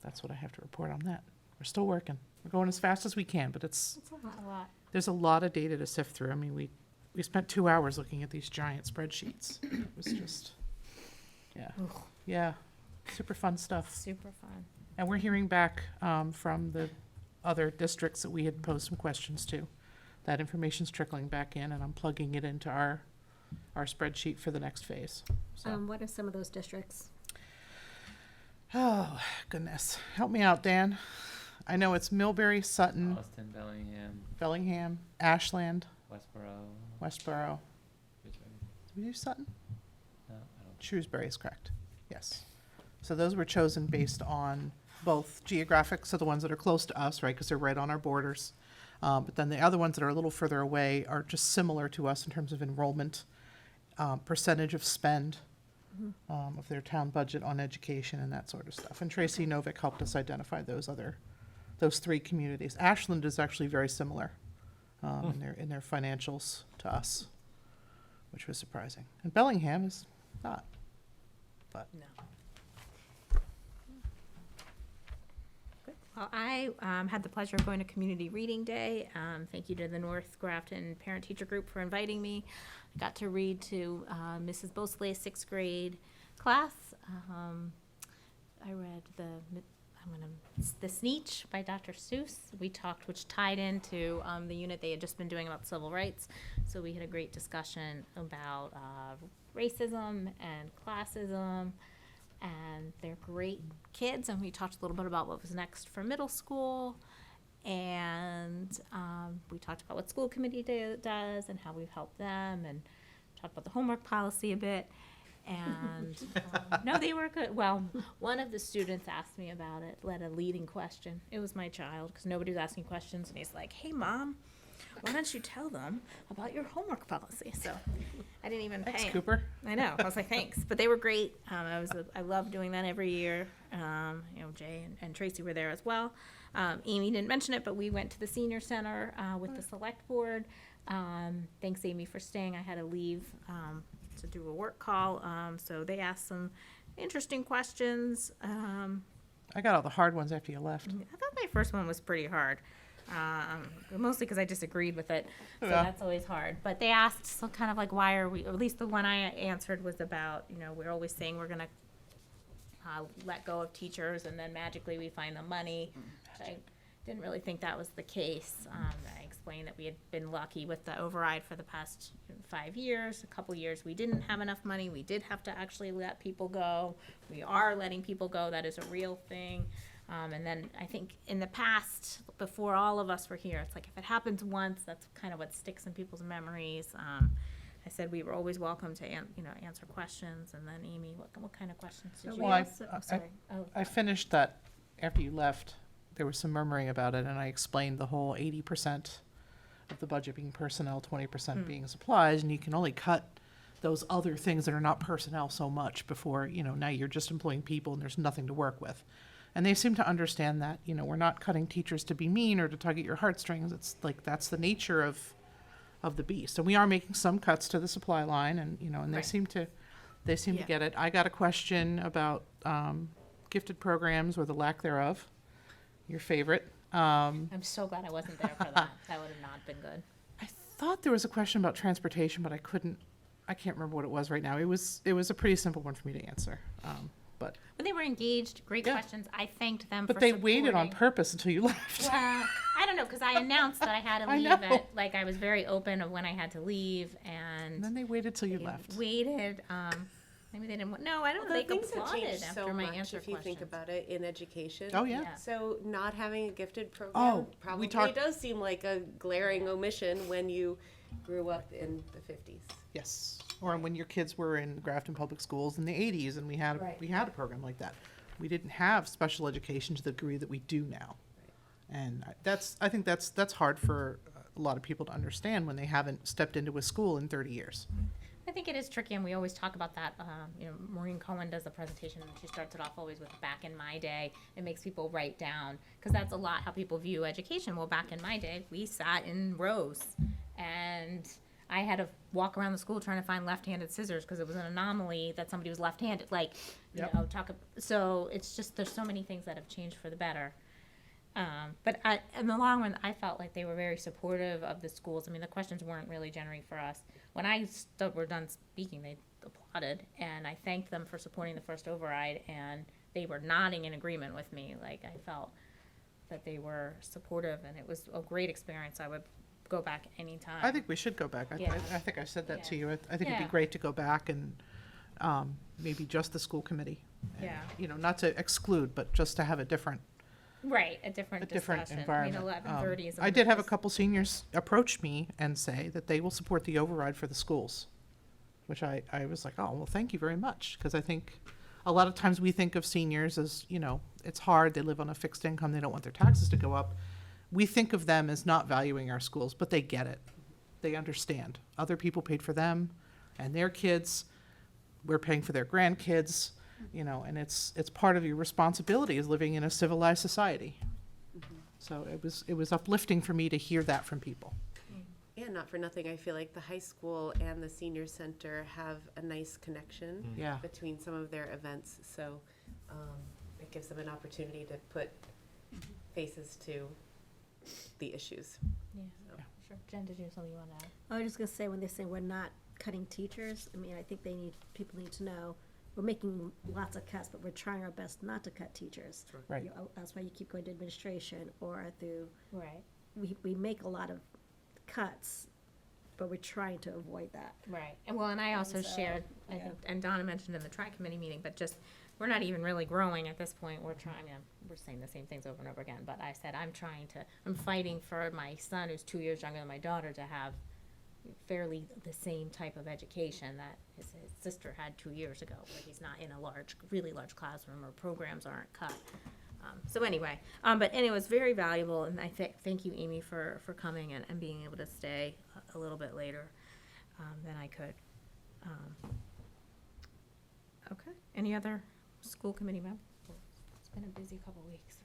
that's what I have to report on that. We're still working. We're going as fast as we can, but
It's a lot.
there's a lot of data to sift through. I mean, we spent 2 hours looking at these giant spreadsheets. It was just, yeah, super fun stuff.
Super fun.
And we're hearing back from the other districts that we had posed some questions to. That information's trickling back in, and I'm plugging it into our spreadsheet for the next phase. So,
What are some of those districts?
oh, goodness. Help me out, Dan. I know it's Millbury, Sutton,
Austin, Bellingham,
Bellingham, Ashland,
Westboro,
Westboro.
Shrewsbury.
Did we do Sutton?
No, I don't.
Shrewsbury is correct, yes. So those were chosen based on both geographic, so the ones that are close to us, right, because they're right on our borders. But then the other ones that are a little further away are just similar to us in terms of enrollment, percentage of spend of their town budget on education and that sort of stuff. And Tracy Novick helped us identify those 3 communities. Ashland is actually very similar in their financials to us, which was surprising. And Bellingham is not. But
No. Well, I had the pleasure of going to Community Reading Day. Thank you to the North Grafton Parent Teacher Group for inviting me. I got to read to Mrs. Bosley's 6th grade class. I read The Sneetch by Dr. Seuss. We talked, which tied into the unit they had just been doing about civil rights. So we had a great discussion about racism and classism, and they're great kids. And we talked a little bit about what was next for middle school, and we talked about what school committee does and how we've helped them, and talked about the homework policy a bit. And no, they were good. Well, one of the students asked me about it, led a leading question. It was my child, because nobody was asking questions, and he's like, "Hey, Mom, why don't you tell them about your homework policy?" So I didn't even pay
Thanks,
him.
Cooper.
I know. I was like, thanks. But they were great. I love doing that every year. Jay and Tracy were there as well. Amy didn't mention it, but we went to the senior center with the select board. Thanks, Amy, for staying. I had to leave to do a work call. So they asked some interesting questions.
I got all the hard ones after you left.
I thought my first one was pretty hard. Mostly because I disagreed with it, so
Yeah.
that's always hard. But they asked some kind of like, why are we, or at least the one I answered was about, we're always saying we're gonna let go of teachers and then magically we find the money. I didn't really think that was the case. I explained that we had been lucky with the override for the past 5 years. A couple years we didn't have enough money. We did have to actually let people go. We are letting people go. That is a real thing. And then I think in the past, before all of us were here, it's like if it happens once, that's kind of what sticks in people's memories. I said we were always welcome to answer questions. And then Amy, what kind of questions did you
Well,
ask? Oh, sorry.
I finished that after you left. There was some murmuring about it, and I explained the whole 80% of the budget being personnel, 20% being supplies, and you can only cut those other things that are not personnel so much before, now you're just employing people and there's nothing to work with. And they seem to understand that, we're not cutting teachers to be mean or to tug at your heartstrings. It's like, that's the nature of the beast. And we are making some cuts to the supply line, and, and they
Right.
seem to get it. I got a question about gifted programs or the lack thereof, your favorite.
I'm so glad I wasn't there for that. That would have not been good.
I thought there was a question about transportation, but I can't remember what it was right now. It was a pretty simple one for me to answer. But
When they were engaged, great
Yeah.
questions. I thanked them for
they waited on
supporting.
purpose until you left.
Well, I don't know, because I announced that I had to
I
leave
know.
I was very open of when I had to leave, and
And then they waited till you
they
left.
waited. Maybe they didn't want, no, I don't know,
The
they
things have
applauded
changed
after
so
my
much
answer
if you think
questions.
about it in education.
Oh, yeah.
Yeah.
So not having a gifted program
Oh,
probably
talked-
does seem like a glaring omission when you grew up in the 50s.
Yes. Or when your kids were in Grafton Public Schools in the 80s, and we had a program like that. We didn't have special education to the degree that we do now. And I think that's hard for a lot of people to understand when they haven't stepped into a school in 30 years.
I think it is tricky, and we always talk about that. Maureen Cohen does the presentation, and she starts it off always with "back in my day." It makes people write down, because that's a lot how people view education. Well, back in my day, we sat in rows, and I had to walk around the school trying to find left-handed scissors because it was an anomaly that somebody was left-handed.
Yep.
So it's just there's so many things that have changed for the better. But in the long run, I felt like they were very supportive of the schools. I mean, the questions weren't really generally for us. When I were done speaking, they applauded, and I thanked them for supporting the first override, and they were nodding in agreement with me. Like, I felt that they were supportive, and it was a great experience. I would go back anytime.
I think we should go back.
Yeah.
I think I said that to
Yeah.
you. I think it'd be
Yeah.
great to go back and maybe just the school committee.
Yeah.
Not to exclude, but just to have a different
Right, a different discussion.
environment.
I mean, 11:30 is.
I did have a couple seniors approach me and say that they will support the override for the schools, which I was like, oh, well, thank you very much. Because I think a lot of times we think of seniors as, it's hard, they live on a fixed income, they don't want their taxes to go up. We think of them as not valuing our schools, but they get it. They understand. Other people paid for them and their kids. We're paying for their grandkids. And it's part of your responsibility as living in a civilized society. So it was uplifting for me to hear that from people.
And not for nothing, I feel like the high school and the senior center have a nice connection
Yeah.
between some of their events. So it gives them an opportunity to put faces to the issues.
Yeah, sure. Jen, did you have something you want to add?
I was just gonna say, when they say we're not cutting teachers, I mean, I think people need to know we're making lots of cuts, but we're trying our best not to cut teachers.
Right.
That's why you keep going to administration or through,
Right.
we make a lot of cuts, but we're trying to avoid that.
Right, and well, and I also
so,
shared, I
yeah.
think, and Donna mentioned in the tri-committee meeting, but just, we're not even really growing at this point, we're trying to, we're saying the same things over and over again, but I said, I'm fighting for my son, who's 2 years younger than my daughter, to have fairly the same type of education that his sister had 2 years ago, where he's not in a really large classroom, or programs aren't cut. So anyway, but anyway, it was very valuable, and I thank you, Amy, for coming and being able to stay a little bit later than I could. Okay, any other school committee members? It's been a busy couple weeks.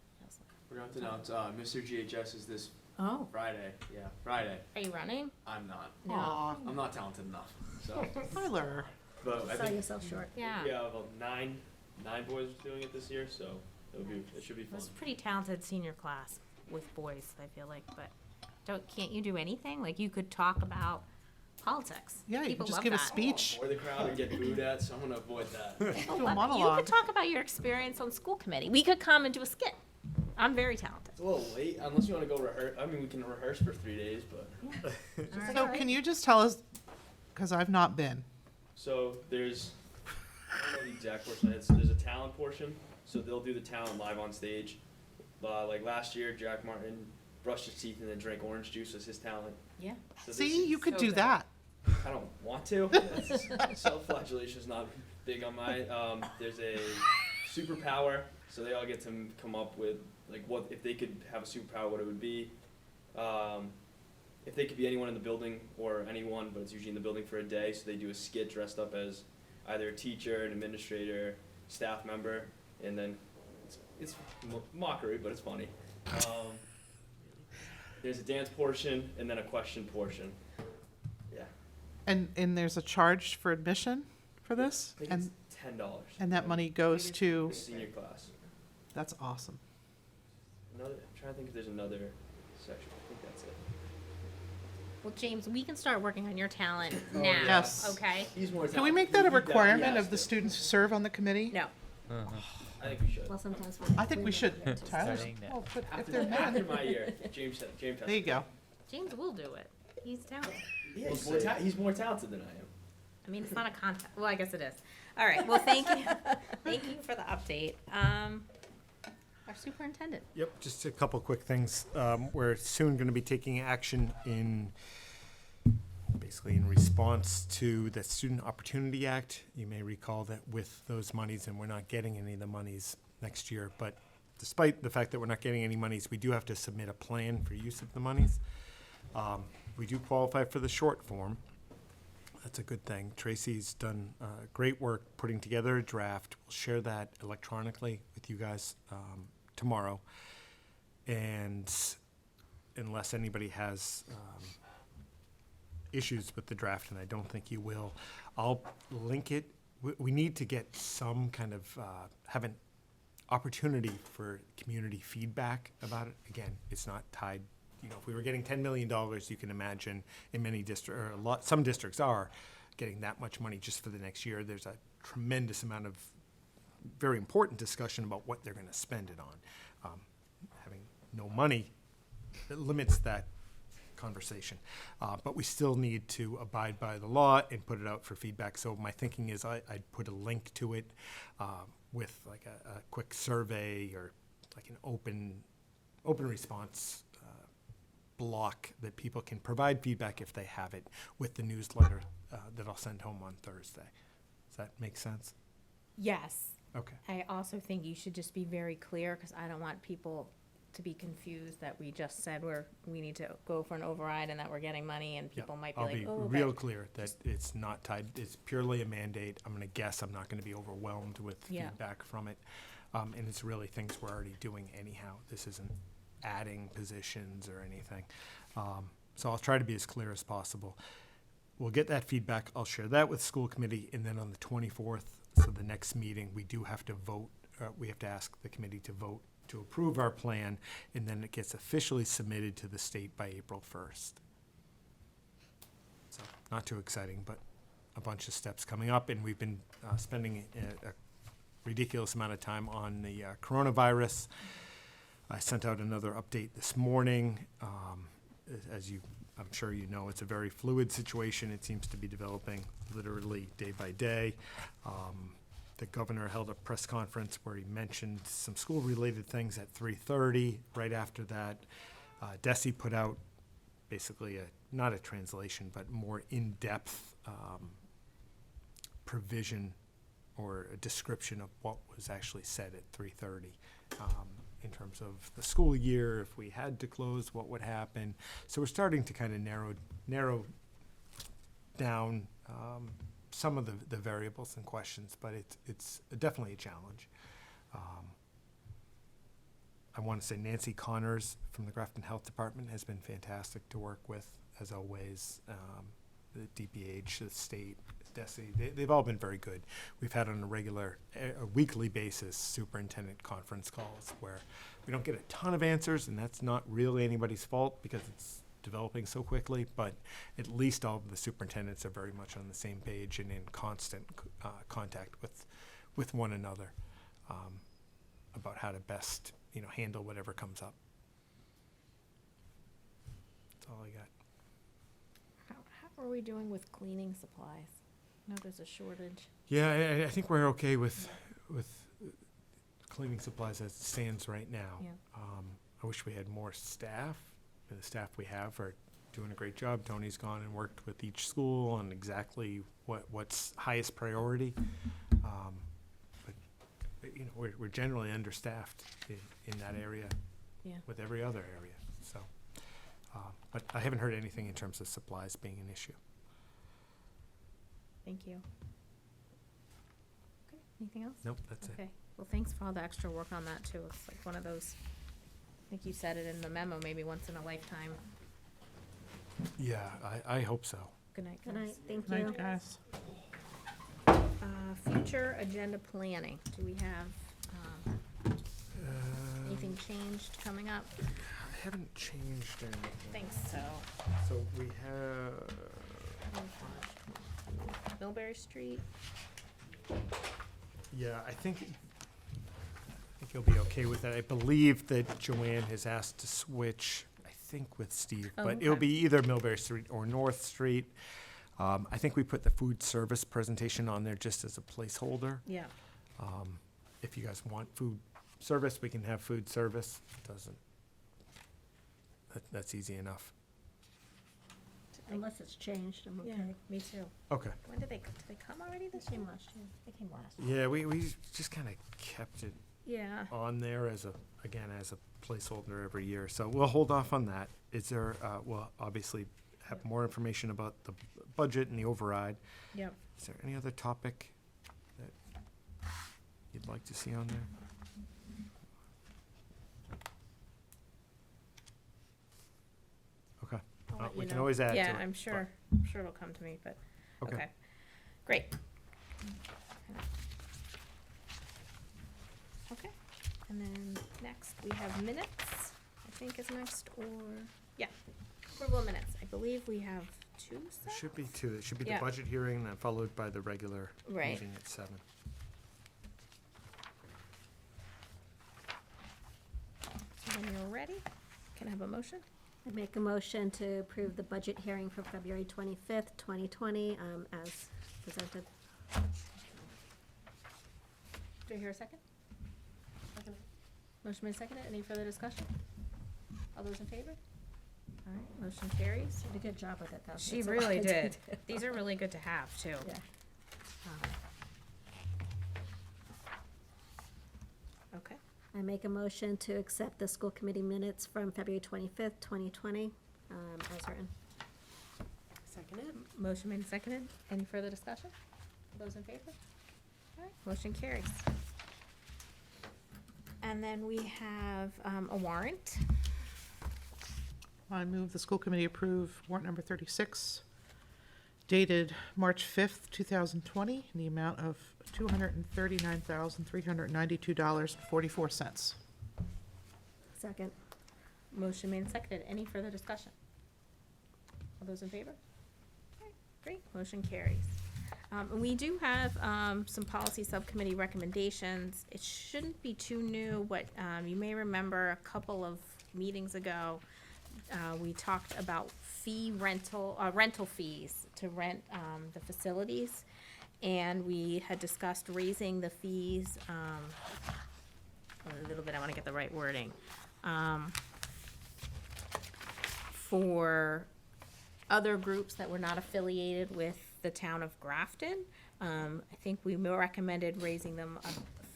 We're going to announce Mr. GHS is this
Oh,
Friday. Yeah, Friday.
are you running?
I'm not.
No.
Aw,
I'm not talented enough. So,
Tyler.
but I
Sell
think
yourself short.
Yeah.
we have about nine boys doing it this year, so it should be
It
fun.
was a pretty talented senior class with boys, I feel like, but can't you do anything? Like, you could talk about politics.
Yeah, you
People
can just
love
give a
that.
speech.
Or the crowd and get booed at, so I'm gonna avoid that.
Do a
You
monologue.
could talk about your experience on school committee. We could come and do a skit. I'm very talented.
It's a little late, unless you want to go rehearse. I mean, we can rehearse for 3 days, but.
So can you just tell us, because I've not been,
So there's, I don't know the exact portion. There's a talent portion. So they'll do the talent live on stage. Like last year, Jack Martin brushed his teeth and then drank orange juice as his talent.
Yeah.
So this
see, you could
so
do
good.
that.
I don't want to. Self-flagellation is not big on my. There's a superpower, so they all get to come up with like what if they could have a superpower, what it would be. If they could be anyone in the building or anyone, but it's usually in the building for a day, so they do a skit dressed up as either a teacher, an administrator, staff member, and then it's mockery, but it's funny. There's a dance portion and then a question portion. Yeah.
And there's a charge for admission for this?
I think
And,
it's $10.
and that money goes to,
The senior class.
that's awesome.
I'm trying to think if there's another section. I think that's it.
Well, James, we can start working on your talent
Oh,
now.
yeah.
Yes.
Okay?
He's more.
Can we make that a requirement of the students who serve on the committee?
No.
I think we should.
Well, sometimes
I think we should. Tyler,
Starting now.
well, but if
After,
they're
after
not,
my year, James.
there you go.
James will do it. He's talented.
Yeah, he's more talented than I am.
I mean, it's not a contest. Well, I guess it is. All right. Well, thank you. Thank you for the update. Our superintendent.
Yep, just a couple quick things. We're soon going to be taking action basically in response to the Student Opportunity Act. You may recall that with those monies, and we're not getting any of the monies next year, but despite the fact that we're not getting any monies, we do have to submit a plan for use of the monies. We do qualify for the short form. That's a good thing. Tracy's done great work putting together a draft. We'll share that electronically with you guys tomorrow. And unless anybody has issues with the draft, and I don't think you will, I'll link it. We need to get some kind of, have an opportunity for community feedback about it. Again, it's not tied, if we were getting $10 million, you can imagine in many districts, or some districts are getting that much money just for the next year. There's a tremendous amount of very important discussion about what they're going to spend it on. Having no money, it limits that conversation. But we still need to abide by the law and put it out for feedback. So my thinking is I'd put a link to it with like a quick survey or like an open response block that people can provide feedback if they have it with the newsletter that I'll send home on Thursday. Does that make sense?
Yes.
Okay.
I also think you should just be very clear, because I don't want people to be confused that we just said we need to go for an override and that we're getting money, and people might be
I'll
like,
be
oh,
real
okay.
clear that it's not tied, it's purely a mandate. I'm gonna guess I'm not gonna be overwhelmed with
Yeah.
feedback from it. And it's really things we're already doing anyhow. This isn't adding positions or anything. So I'll try to be as clear as possible. We'll get that feedback. I'll share that with school committee, and then on the 24th, so the next meeting, we do have to vote, we have to ask the committee to vote to approve our plan, and then it gets officially submitted to the state by April 1st. So, not too exciting, but a bunch of steps coming up, and we've been spending a ridiculous amount of time on the coronavirus. I sent out another update this morning. I'm sure you know, it's a very fluid situation. It seems to be developing literally day by day. The governor held a press conference where he mentioned some school-related things at 3:30. Right after that, DESE put out basically not a translation, but more in-depth provision or a description of what was actually said at 3:30 in terms of the school year. If we had to close, what would happen? So we're starting to kind of narrow down some of the variables and questions, but it's definitely a challenge. I want to say Nancy Connors from the Grafton Health Department has been fantastic to work with, as always. The DPH, the state, DESE, they've all been very good. We've had on a weekly basis superintendent conference calls where we don't get a ton of answers, and that's not really anybody's fault because it's developing so quickly, but at least all of the superintendents are very much on the same page and in constant contact with one another about how to best handle whatever comes up. That's all I got.
How are we doing with cleaning supplies? I know there's a shortage.
Yeah, I think we're okay with cleaning supplies as it stands right now.
Yeah.
I wish we had more staff. The staff we have are doing a great job. Tony's gone and worked with each school on exactly what's highest priority. But we're generally understaffed in that area.
Yeah.
With every other area. So, but I haven't heard anything in terms of supplies being an issue.
Thank you. Okay, anything else?
Nope, that's it.
Okay, well, thanks for all the extra work on that, too. It's like one of those, I think you said it in the memo, maybe once in a lifetime.
Yeah, I hope so.
Good night,
Good
guys.
night, thank
Night,
you.
guys.
Future agenda planning, do we have, anything changed coming up?
I haven't changed anything.
I think so.
So we have.
Millbury Street,
Yeah, I think you'll be okay with that. I believe that Joanne has asked to switch, I think with Steve,
Oh,
but it'll
okay.
be either Millbury Street or North Street. I think we put the food service presentation on there just as a placeholder.
yeah.
If you guys want food service, we can have food service. That's easy enough.
Unless it's changed, I'm
Yeah,
okay.
me too.
Okay.
When did they come already this year?
Came last year.
They came last year.
Yeah, we just kind of kept it
Yeah.
on there as a placeholder every year. So we'll hold off on that. Is there, we'll obviously have more information about the budget and the override.
Yep.
Is there any other topic that you'd like to see on there? Okay.
I'll let
We
you
can
know.
always add to it.
Yeah, I'm sure it'll come to me, but,
Okay.
okay. Great. Okay, and then next, we have minutes, I think is next, or, yeah, approval of minutes. I believe we have two
There
sets.
should be two. It should be the
Yeah.
budget hearing, then followed by the regular
Right.
meeting at 7.
So when you're ready, can I have a motion?
I make a motion to approve the budget hearing for February 25th, 2020, as presented.
Do I hear a second? Motion made seconded. Any further discussion? All those in favor? All right, motion carries.
She did a good job with it, though.
She
That's a
really
lot.
did. These are really good to have, too.
Yeah.
Okay.
I make a motion to accept the school committee minutes from February 25th, 2020, as written.
Seconded. Motion made and seconded. Any further discussion? Those in favor? All right, motion carries. And then we have a warrant.
I move the school committee approve warrant number 36, dated March 5th, 2020, in the amount of $239,392.44.
Second.
Motion made and seconded. Any further discussion? All those in favor? All right, great, motion carries. We do have some policy subcommittee recommendations. It shouldn't be too new, but you may remember a couple of meetings ago, we talked about rental fees to rent the facilities. And we had discussed raising the fees, a little bit, I want to get the right wording, for other groups that were not affiliated with the town of Grafton. I think we recommended raising them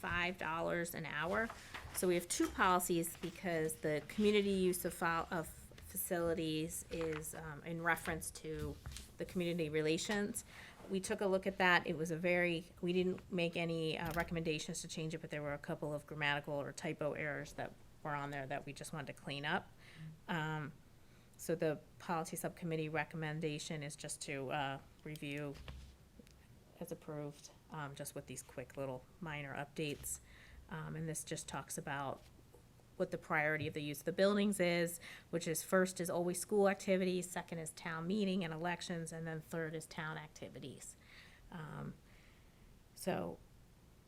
$5 an hour. So we have two policies because the community use of facilities is in reference to the community relations. We took a look at that. It was we didn't make any recommendations to change it, but there were a couple of grammatical or typo errors that were on there that we just wanted to clean up. So the policy subcommittee recommendation is just to review as approved, just with these quick little minor updates. And this just talks about what the priority of the use of the buildings is, which is first is always school activities, second is town meeting and elections, and then third is town activities. So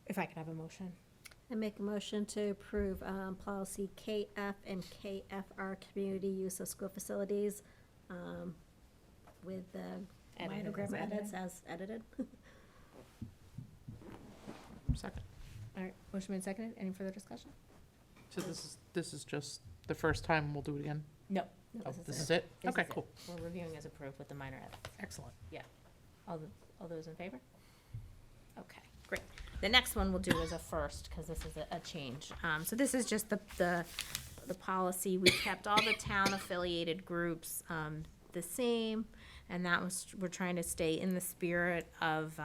if I could have a motion.
I make a motion to approve policy KF and KFR, community use of school facilities, with the minor
Edited as
grammar
edited.
edits as edited.
Second.
All right, motion made seconded. Any further discussion?
So this is just the first time, we'll do it again?
No.
Oh, this is it?
This
Okay,
is it.
cool.
We're reviewing as approved with the minor edits.
Excellent.
All those in favor? Okay, great. The next one we'll do as a first, because this is a change. So this is just the policy. We kept all the town affiliated groups the same, and that was, we're trying to stay in the spirit of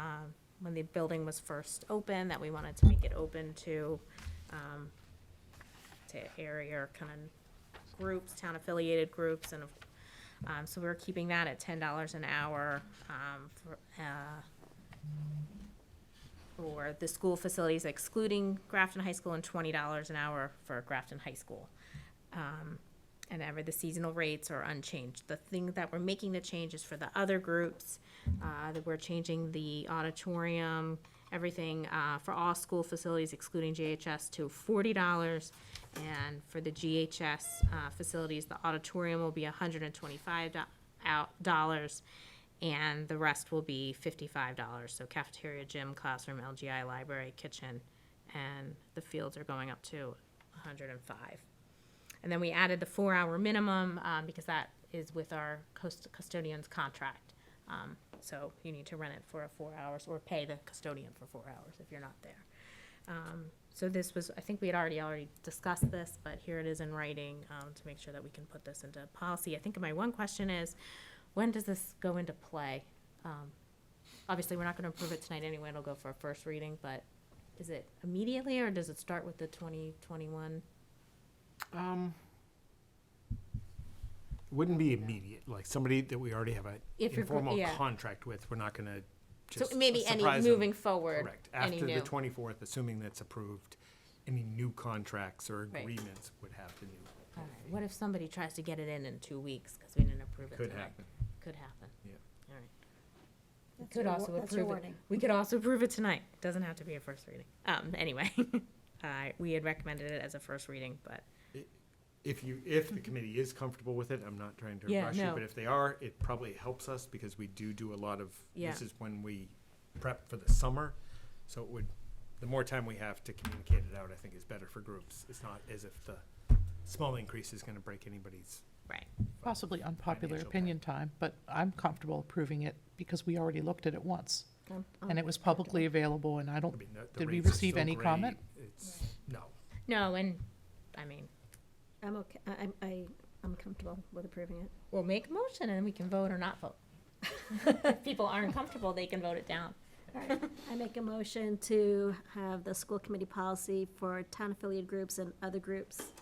when the building was first open, that we wanted to make it open to area kind of groups, town affiliated groups, and so we're keeping that at $10 an hour for the school facilities excluding Grafton High School, and $20 an hour for Grafton High School. And the seasonal rates are unchanged. The thing that we're making the changes for the other groups, that we're changing the auditorium, everything for all school facilities excluding JHS to $40. And for the GHS facilities, the auditorium will be $125, and the rest will be $55. So cafeteria, gym, classroom, LGI, library, kitchen, and the fields are going up to $105. And then we added the 4-hour minimum because that is with our custodian's contract. So you need to rent it for 4 hours or pay the custodian for 4 hours if you're not there. So this was, I think we had already discussed this, but here it is in writing to make sure that we can put this into policy. I think my one question is, when does this go into play? Obviously, we're not going to approve it tonight anyway. It'll go for a first reading, but is it immediately or does it start with the 2021?
Wouldn't be immediate, like somebody that we already have an
If you're-
informal
yeah.
contract with, we're not gonna
So
just
maybe any
surprise them.
moving forward,
Correct.
any
After
new.
the 24th, assuming that's approved, any new contracts or
Right.
agreements would have the new.
All right, what if somebody tries to get it in 2 weeks because we didn't approve it
Could
tonight?
happen.
Could happen.
Yeah.
All right. We
That's
could
your
also
that's your
approve it.
wording.
We could also approve it tonight. Doesn't have to be a first reading. Anyway, we had recommended it as a first reading, but
If the committee is comfortable with it, I'm not trying to
Yeah,
rush you,
no.
but if they are, it probably helps us because we do a lot of,
Yeah.
this is when we prep for the summer. So the more time we have to communicate it out, I think is better for groups. It's not as if the small increase is gonna break anybody's.
right.
Possibly unpopular
Financial
opinion time, but I'm comfortable approving it because we already looked at it once.
I'm
And it was publicly available, and I
I
don't,
mean, the
did we
rates are
receive
so
any
great,
comment?
It's, no.
No, and I mean,
I'm okay, I'm comfortable with approving it.
we'll make a motion and we can vote or not vote. If people aren't comfortable, they can vote it down.
All right, I make a motion to have the school committee policy for town affiliated groups and other groups.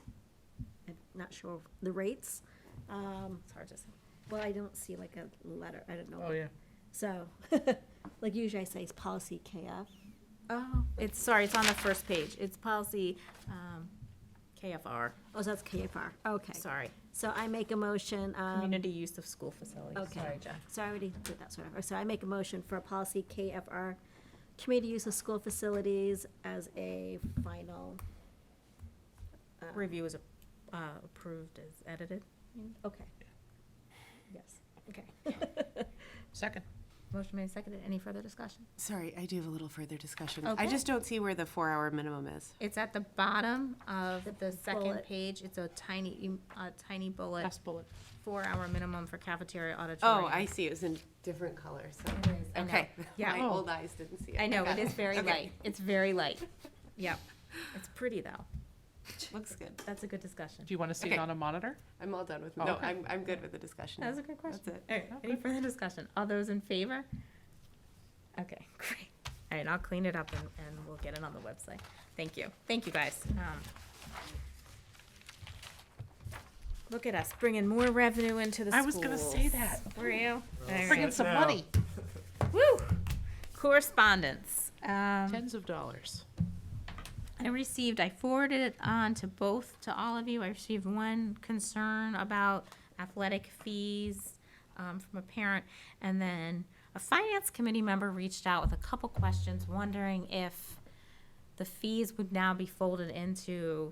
I'm not sure of the rates.
It's hard to say.
Well, I don't see like a letter, I don't know.
Oh, yeah.
So, like usually I say it's policy KF.
Oh, it's on the first page. It's policy, KFR,
Oh, so that's KFR, okay.
sorry.
So I make a motion,
Community use of school facilities.
Okay.
Sorry, Jack.
so I already did that sort of, so I make a motion for policy KFR, community use of school facilities as a final.
Review is approved as edited.
Okay. Yes, okay.
Second.
Motion made, seconded. Any further discussion?
Sorry, I do have a little further discussion.
Okay.
I just don't see where the 4-hour minimum is.
It's at the bottom of the second
bullet.
page. It's a tiny bullet.
Last bullet.
4-hour minimum for cafeteria auditorium.
Oh, I see, it was in different colors, so.
It is, I know.
Okay,
Yeah.
my
Oh.
old eyes didn't see it.
I know,
got
it is very
Okay.
light. It's very light. Yep. It's pretty, though.
Looks good.
That's a good discussion.
Do you want to see it
Okay.
on a monitor?
I'm all done with,
Oh,
no,
okay.
I'm good with the discussion.
That was a good question.
That's it.
All right, any further discussion? All those in favor? Okay, great. All right, I'll clean it up and we'll get it on the website. Thank you. Thank you, guys. Look at us, bringing more revenue into the
I
schools.
was gonna say that.
Were you? All
Bring in
right.
some
now.
money.
Woo! Correspondence.
Tens of dollars.
I forwarded it on to all of you. I received one concern about athletic fees from a parent. And then a finance committee member reached out with a couple questions, wondering if the fees would now be folded into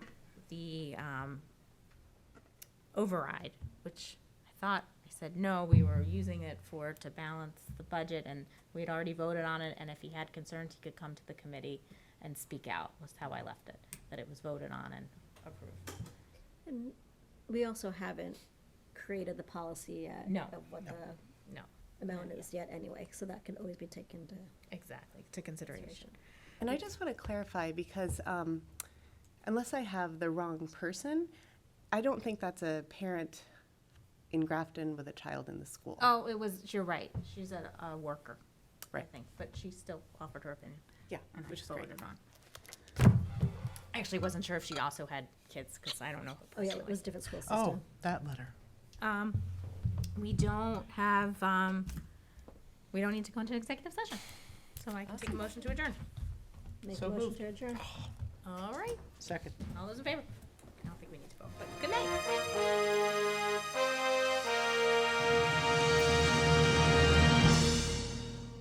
the override, which I said, no, we were using it to balance the budget, and we had already voted on it, and if he had concerns, he could come to the committee and speak out, was how I left it, that it was voted on and approved.
And we also haven't created the policy yet.
No.
Of what the
No,
amount is yet anyway, so that can always be taken to
exactly, to consideration.
And I just want to clarify, because unless I have the wrong person, I don't think that's a parent in Grafton with a child in the school.
Oh, you're right, she's a worker, I
Right.
think, but she still offered her opinion.
Yeah,
And I
which is great.
forwarded it on. I actually wasn't sure if she also had kids, because I don't know her
Oh, yeah, it
personally.
was a different school
Oh,
system.
that letter.
We don't have, we don't need to go into executive session, so I can take a motion to adjourn.
Make
So
a motion
moved.
to adjourn.
All right,
Second.
all those in favor? I don't think we need to vote, but good night.